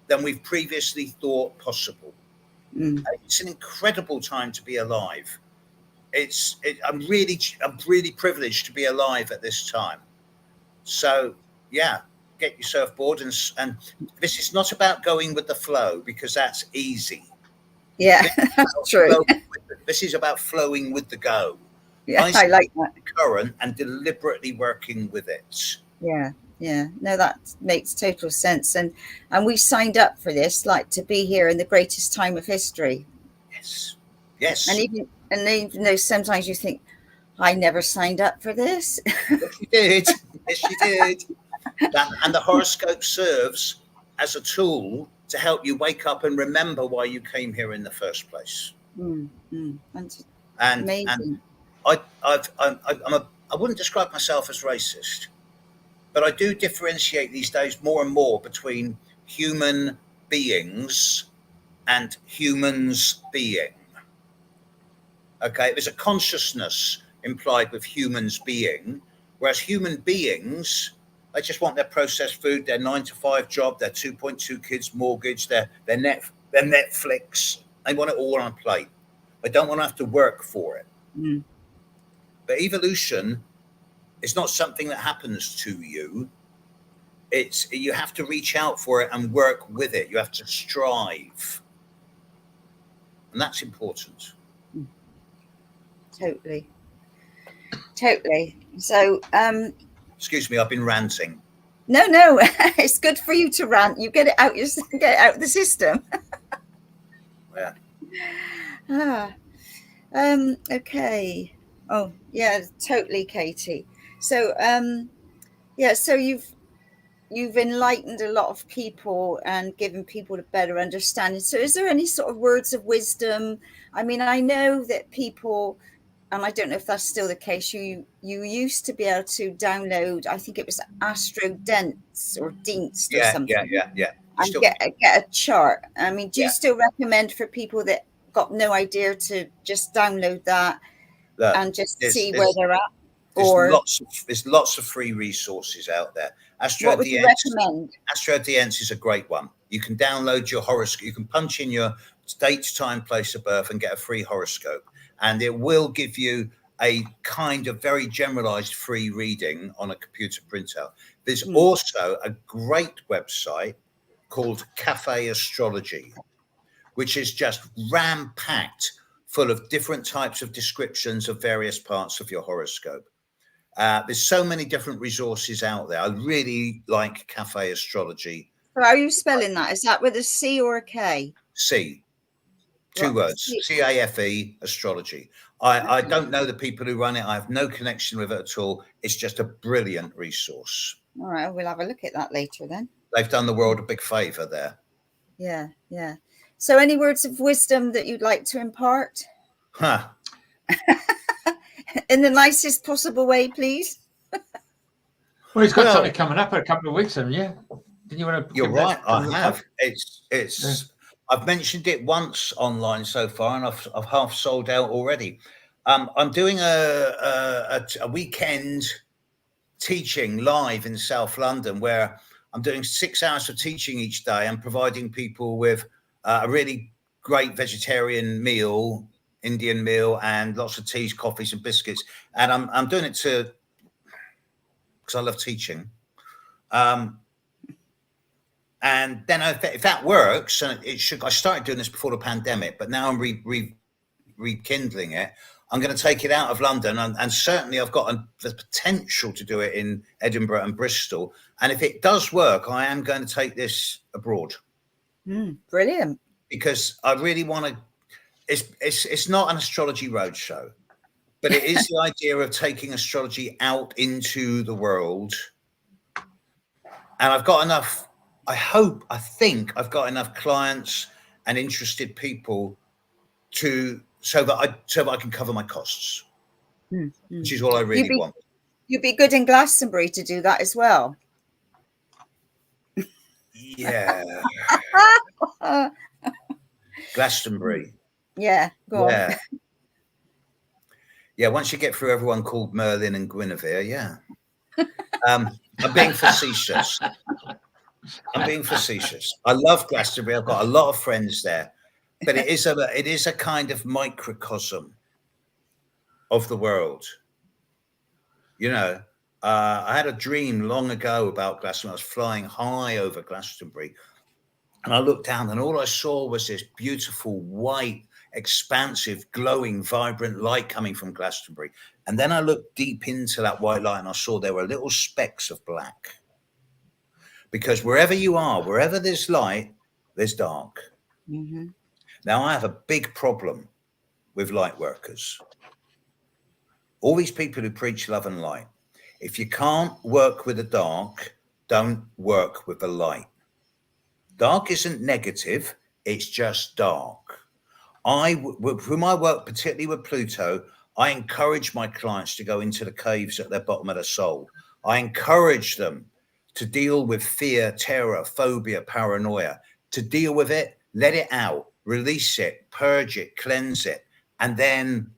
than we've previously thought possible. It's an incredible time to be alive. I'm really privileged to be alive at this time. So yeah, get your surfboard and this is not about going with the flow, because that's easy. Yeah, that's true. This is about flowing with the go. Yeah, I like that. Current and deliberately working with it. Yeah. No, that makes total sense. And we signed up for this, like, to be here in the greatest time of history. Yes. And even though sometimes you think, I never signed up for this. Yes, you did. Yes, you did. And the horoscope serves as a tool to help you wake up and remember why you came here in the first place. That's amazing. And I wouldn't describe myself as racist, but I do differentiate these days more and more between human beings and humans being. Okay, there's a consciousness implied with humans being, whereas human beings, they just want their processed food, their 9-to-5 job, their 2.2 kids mortgage, their Netflix. They want it all on a plate. They don't want to have to work for it. But evolution is not something that happens to you. You have to reach out for it and work with it. You have to strive. And that's important. Totally. So, excuse me, I've been ranting. No, it's good for you to rant. You get it out. You get it out of the system. Yeah. Okay. Oh, yeah, totally, Katie. So, so you've enlightened a lot of people and given people a better understanding. So, is there any sort of words of wisdom? I mean, I know that people, and I don't know if that's still the case, you used to be able to download, I think it was Astrodents or Dienst or something. Yeah. And get a chart. I mean, do you still recommend for people that got no idea to just download that and just see where they're at? There's lots of free resources out there. What would you recommend? Astrodents is a great one. You can download your horoscope. You can punch in your date, time, place of birth and get a free horoscope. And it will give you a kind of very generalized free reading on a computer printout. There's also a great website called Cafe Astrology, which is just ram-packed full of different types of descriptions of various parts of your horoscope. There's so many different resources out there. I really like Cafe Astrology. So how are you spelling that? Is that with a C or a K? C. Two words. CAFE Astrology. I don't know the people who run it. I have no connection with it at all. It's just a brilliant resource. All right, we'll have a look at that later then. They've done the world a big favor there. Yeah, yeah. So any words of wisdom that you'd like to impart? Huh. In the nicest possible way, please. Well, he's got something coming up in a couple of weeks, haven't you? Didn't you want to? You're right. I have. It's. I've mentioned it once online so far, and I've half sold out already. I'm doing a weekend teaching live in South London, where I'm doing 6 hours of teaching each day and providing people with a really great vegetarian meal, Indian meal, and lots of teas, coffees, and biscuits. And I'm doing it because I love teaching. And then if that works, and it should, I started doing this before the pandemic, but now I'm rekindling it. I'm going to take it out of London, and certainly I've got the potential to do it in Edinburgh and Bristol. And if it does work, I am going to take this abroad. Brilliant. Because I really want to. It's not an astrology roadshow, but it is the idea of taking astrology out into the world. And I've got enough. I think I've got enough clients and interested people so that I can cover my costs, which is all I really want. You'd be good in Glastonbury to do that as well. Yeah. Glastonbury. Yeah, go on. Yeah, once you get through everyone called Merlin and Guinevere, yeah. I'm being facetious. I love Glastonbury. I've got a lot of friends there, but it is a kind of microcosm of the world. You know, I had a dream long ago about Glastonbury. I was flying high over Glastonbury, and I looked down, and all I saw was this beautiful, white, expansive, glowing, vibrant light coming from Glastonbury. And then I looked deep into that white light, and I saw there were little specks of black. Because wherever you are, wherever there's light, there's dark. Mm-hmm. Now, I have a big problem with light workers. All these people who preach love and light. If you can't work with the dark, don't work with the light. Dark isn't negative. It's just dark. Through my work, particularly with Pluto, I encourage my clients to go into the caves at their bottom of the soul. I encourage them to deal with fear, terror, phobia, paranoia, to deal with it, let it out, release it, purge it, cleanse it. And then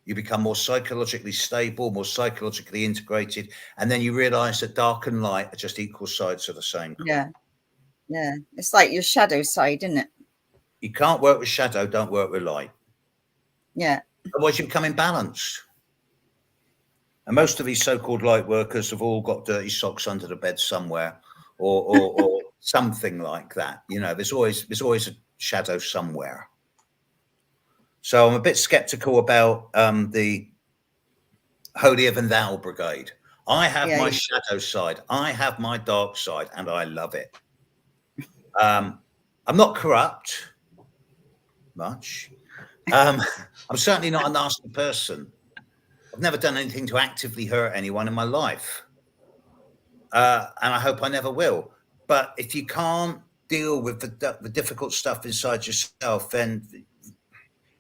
you become more psychologically stable, more psychologically integrated. And then you realize that dark and light are just equal sides of the same coin. Yeah. Yeah. It's like your shadow side, isn't it? You can't work with shadow, don't work with light. Yeah. Otherwise you become imbalanced. And most of these so-called light workers have all got dirty socks under the bed somewhere, or something like that. You know, there's always a shadow somewhere. So I'm a bit skeptical about the holier than thou brigade. I have my shadow side, I have my dark side, and I love it. I'm not corrupt much. I'm certainly not a nasty person. I've never done anything to actively hurt anyone in my life. And I hope I never will. But if you can't deal with the difficult stuff inside yourself, then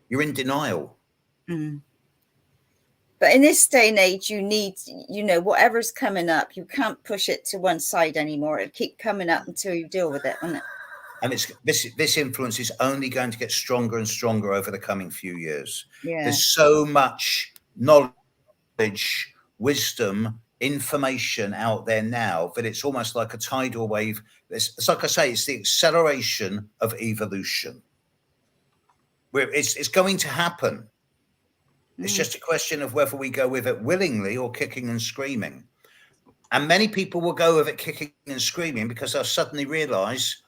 you're in denial. Mm. But in this day and age, you need, whatever's coming up, you can't push it to one side anymore. It'll keep coming up until you deal with it, won't it? And this influence is only going to get stronger and stronger over the coming few years. Yeah. There's so much knowledge, wisdom, information out there now that it's almost like a tidal wave. It's like I say, it's the acceleration of evolution. It's going to happen. It's just a question of whether we go with it willingly or kicking and screaming. And many people will go with it kicking and screaming because they'll suddenly realize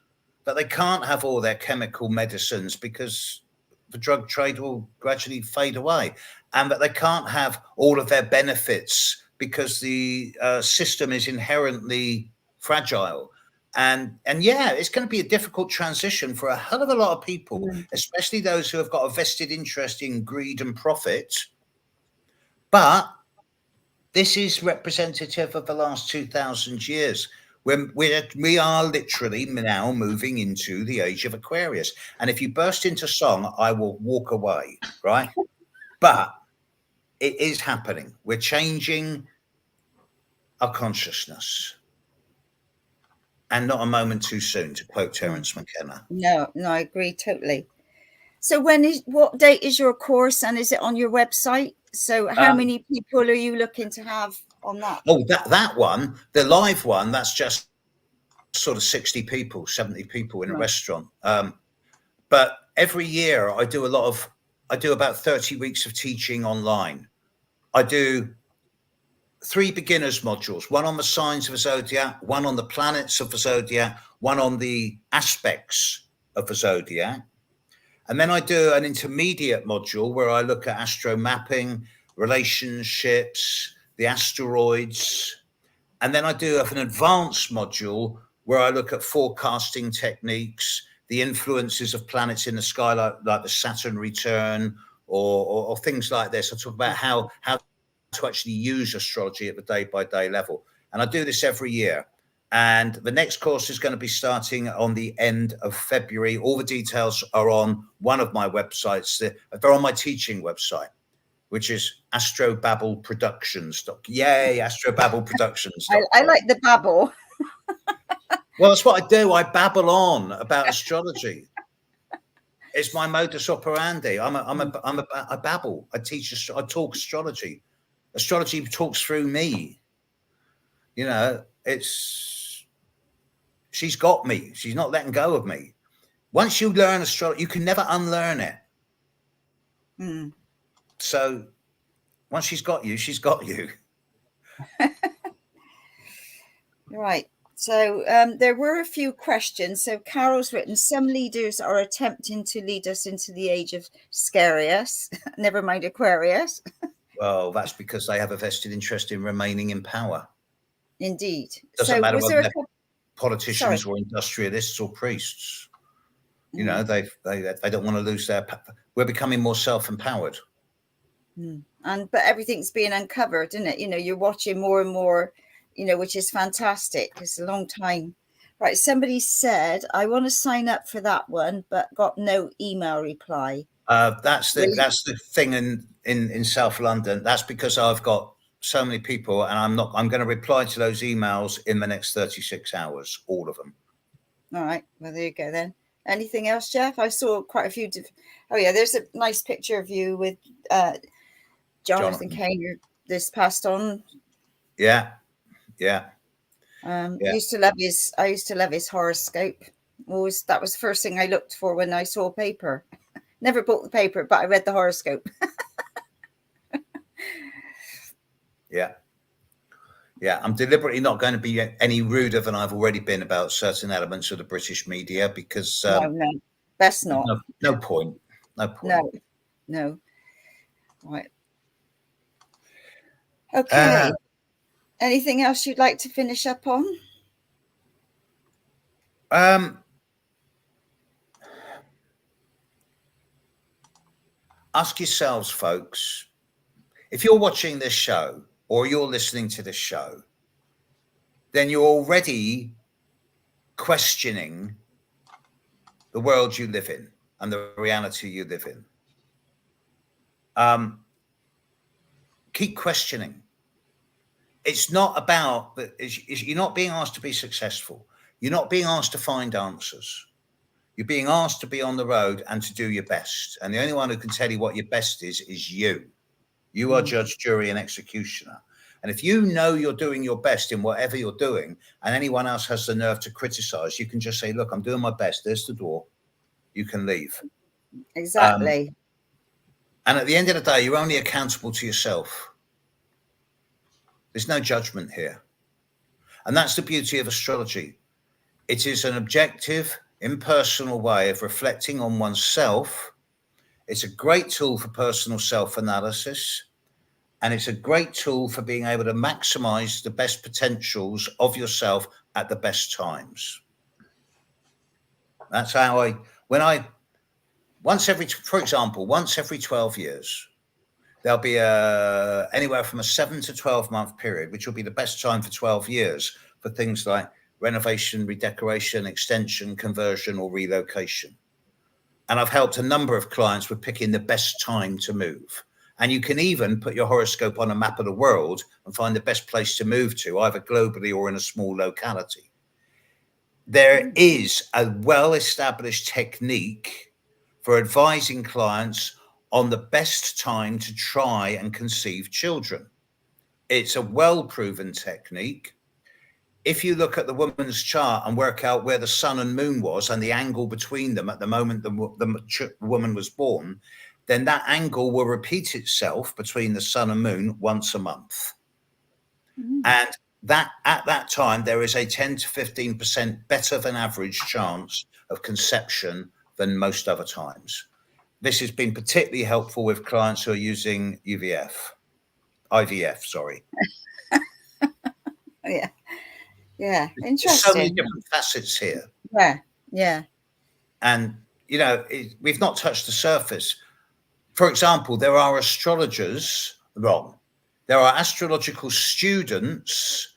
that they can't have all their chemical medicines because the drug trade will gradually fade away, and that they can't have all of their benefits because the system is inherently fragile. And yeah, it's going to be a difficult transition for a hell of a lot of people, especially those who have got a vested interest in greed and profit. But this is representative of the last 2,000 years. When we are literally now moving into the age of Aquarius. And if you burst into song, I will walk away, right? But it is happening. We're changing our consciousness. And not a moment too soon, to quote Terence McKenna. No, I agree totally. So what date is your course, and is it on your website? So how many people are you looking to have on that? Oh, that one, the live one, that's just sort of 60 people, 70 people in a restaurant. But every year I do about 30 weeks of teaching online. I do 3 beginners modules, one on the signs of the zodiac, one on the planets of the zodiac, one on the aspects of the zodiac. And then I do an intermediate module where I look at astro mapping, relationships, the asteroids. And then I do an advanced module where I look at forecasting techniques, the influences of planets in the sky, like the Saturn return or things like this. I talk about how to actually use astrology at the day-by-day level. And I do this every year. And the next course is going to be starting on the end of February. All the details are on one of my websites. They're on my teaching website, which is Astrobabble Productions. Yay, Astrobabble Productions. I like the babble. Well, that's what I do. I babble on about astrology. It's my modus operandi. I babble. I talk astrology. Astrology talks through me. You know, she's got me. She's not letting go of me. Once you learn astrology, you can never unlearn it. So once she's got you, she's got you. Right. So there were a few questions. So Carol's written, some leaders are attempting to lead us into the age of Scarius, never mind Aquarius. Well, that's because they have a vested interest in remaining in power. Indeed. Doesn't matter whether they're politicians or industrialists or priests. You know, they don't want to lose their power. We're becoming more self-empowered. But everything's being uncovered, isn't it? You know, you're watching more and more, you know, which is fantastic. It's a long time. Right. Somebody said, I want to sign up for that one, but got no email reply. That's the thing in South London. That's because I've got so many people, and I'm going to reply to those emails in the next 36 hours, all of them. All right. Well, there you go then. Anything else, Jeff? I saw quite a few. Oh yeah, there's a nice picture of you with Jonathan Kane. This passed on. Yeah. I used to love his horoscope. Always, that was the first thing I looked for when I saw paper. Never bought the paper, but I read the horoscope. Yeah, I'm deliberately not going to be any ruder than I've already been about certain elements of the British media because no, that's not. No point. No. Right. Okay. Anything else you'd like to finish up on? Ask yourselves, folks, if you're watching this show or you're listening to this show, then you're already questioning the world you live in and the reality you live in. Keep questioning. It's not about that. You're not being asked to be successful. You're not being asked to find answers. You're being asked to be on the road and to do your best. And the only one who can tell you what your best is you. You are judge, jury, and executioner. And if you know you're doing your best in whatever you're doing, and anyone else has the nerve to criticize, you can just say, look, I'm doing my best. There's the door. You can leave. Exactly. And at the end of the day, you're only accountable to yourself. There's no judgment here. And that's the beauty of astrology. It is an objective, impersonal way of reflecting on oneself. It's a great tool for personal self-analysis. And it's a great tool for being able to maximize the best potentials of yourself at the best times. That's how once every 12 years, there'll be anywhere from a 7 to 12 month period, which will be the best time for 12 years for things like renovation, redecoration, extension, conversion, or relocation. And I've helped a number of clients with picking the best time to move. And you can even put your horoscope on a map of the world and find the best place to move to, either globally or in a small locality. There is a well-established technique for advising clients on the best time to try and conceive children. It's a well-proven technique. If you look at the woman's chart and work out where the sun and moon was and the angle between them at the moment the woman was born, then that angle will repeat itself between the sun and moon once a month. And that at that time, there is a 10 to 15% better than average chance of conception than most other times. This has been particularly helpful with clients who are using IVF, sorry. Yeah. Yeah. Interesting. There's so many different facets here. Yeah. Yeah. And, you know, we've not touched the surface. For example, there are astrologers, there are astrological students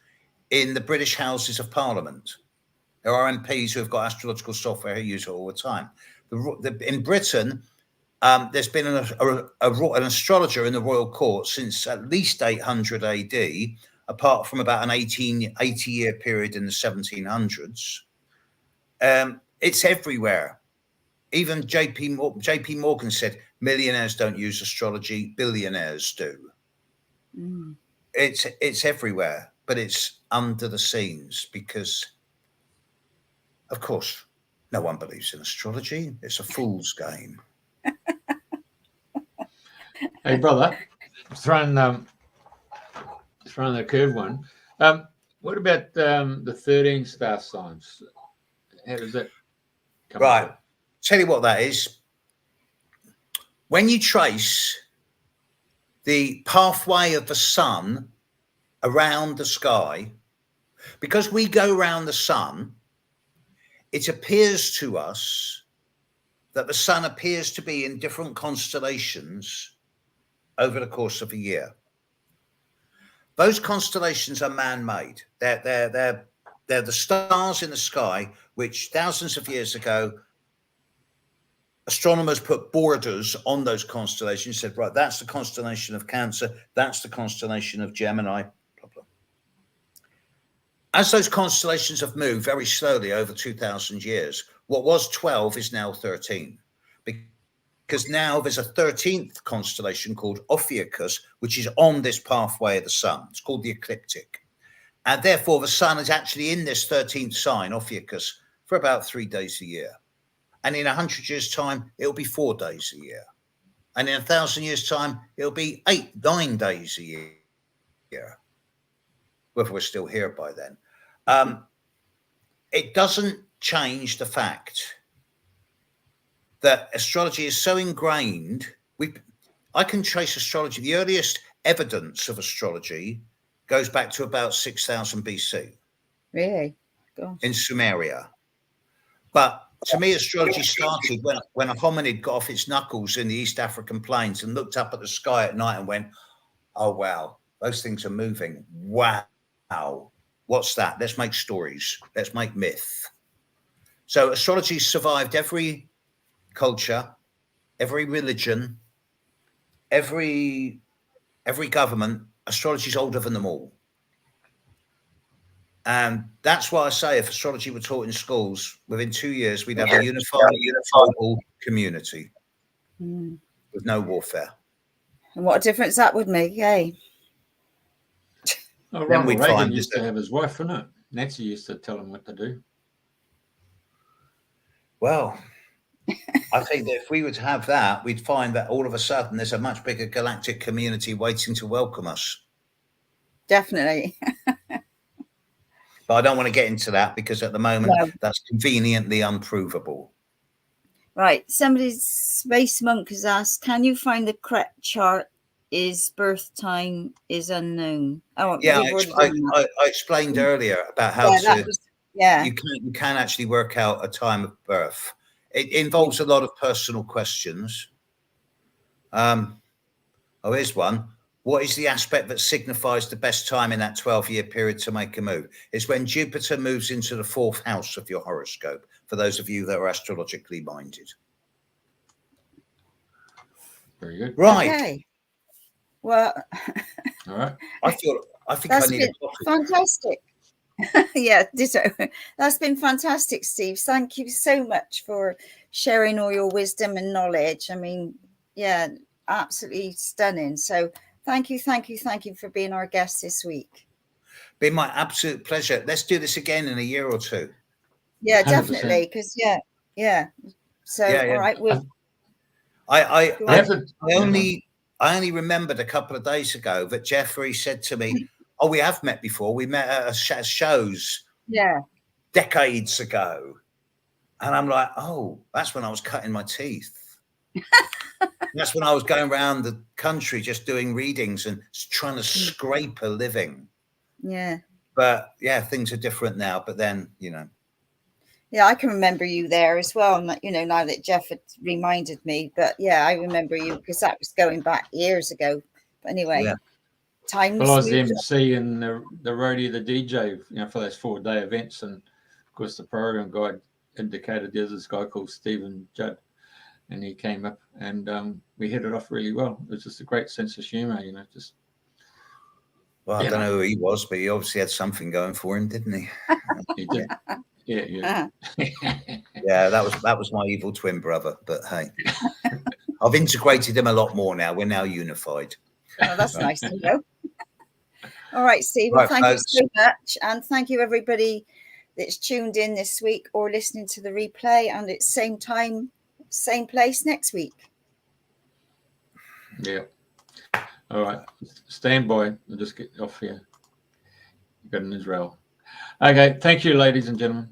in the British Houses of Parliament. There are MPs who have got astrological software who use it all the time. In Britain, there's been an astrologer in the royal court since at least 800 AD, apart from about an 80-year period in the 1700s. It's everywhere. Even JP Morgan said, millionaires don't use astrology, billionaires do. It's everywhere, but it's under the scenes because, of course, no one believes in astrology. It's a fool's game. Hey, brother, throwing the curve one. What about the 13 star signs? How does that come Right. Tell you what that is. When you trace the pathway of the sun around the sky, because we go around the sun, it appears to us that the sun appears to be in different constellations over the course of a year. Those constellations are man-made. They're the stars in the sky, which thousands of years ago, astronomers put borders on those constellations, said, right, that's the constellation of Cancer, that's the constellation of Gemini, blah, blah. As those constellations have moved very slowly over 2,000 years, what was 12 is now 13. Because now there's a 13th constellation called Ophiuchus, which is on this pathway of the sun. It's called the ecliptic. And therefore, the sun is actually in this 13th sign, Ophiuchus, for about 3 days a year. And in 100 years' time, it'll be 4 days a year. And in 1,000 years' time, it'll be 9 days a year. Whether we're still here by then. It doesn't change the fact that astrology is so ingrained. I can trace astrology. The earliest evidence of astrology goes back to about 6,000 BC. Really? Gosh. In Sumeria. But to me, astrology started when a hominid got off its knuckles in the East African plains and looked up at the sky at night and went, oh, wow, those things are moving. Wow. What's that? Let's make stories. Let's make myth. So astrology survived every culture, every religion, every government. Astrology is older than them all. And that's why I say if astrology were taught in schools, within 2 years, we'd have a unified global community with no warfare. And what a difference that would make, eh? Oh, Then Ronald we'd Reagan find used that- to have his wife, didn't it? Nancy used to tell him what to do. Well, I think that if we were to have that, we'd find that all of a sudden there's a much bigger galactic community waiting to welcome us. Definitely. But I don't want to get into that because at the moment No. that's conveniently unprovable. Right. Somebody's Space Monk has asked, can you find the correct chart? Is birth time is unknown? Oh, Yeah, we've already done that. I explained earlier about how Yeah, that was, yeah. you can actually work out a time of birth. It involves a lot of personal questions. Here's one. What is the aspect that signifies the best time in that 12-year period to make a move? It's when Jupiter moves into the 4th house of your horoscope, for those of you that are astrologically minded. Very good. Right. Okay. Well, All right. I think I that's need been a coffee. fantastic. Yeah, ditto. That's been fantastic, Steve. Thank you so much for sharing all your wisdom and knowledge. I mean, yeah, absolutely stunning. So thank you for being our guest this week. Been my absolute pleasure. Let's do this again in a year or two. Yeah, 100%. definitely. Because yeah. So Yeah. all right, we'll I to- only remembered a couple of days ago that Jeffrey said to me, "Oh, we have met before. We met at shows decades ago." And I'm like, "Oh, that's when I was cutting my teeth. That's when I was going around the country just doing readings and trying to scrape a living." Yeah. But yeah, things are different now. But then, Yeah, I can remember you there as well. Now that Jeff had reminded me, but yeah, I remember you because that was going back years ago. But anyway, Yeah. times. Well, I was the moved on. MC and the roadie, the DJ, for those 4-day events, and of course the program guide indicated there's this guy called Judd, and he came up and we hit it off really well. It was just a great sense of humour, just. Well, I don't know who he was, but he obviously had something going for him, didn't he? He did. Yeah. Yeah, that was my evil twin brother. But hey, I've integrated him a lot more now. We're now unified. Oh, that's nice to know. All right, Steve. Well, thank you so much, and thank you everybody that's tuned in this week or listening to the replay. And it's same time, same place next week. Yeah. All right. Stand by. I'll just get off here. Got an Israel. Okay. Thank you, ladies and gentlemen.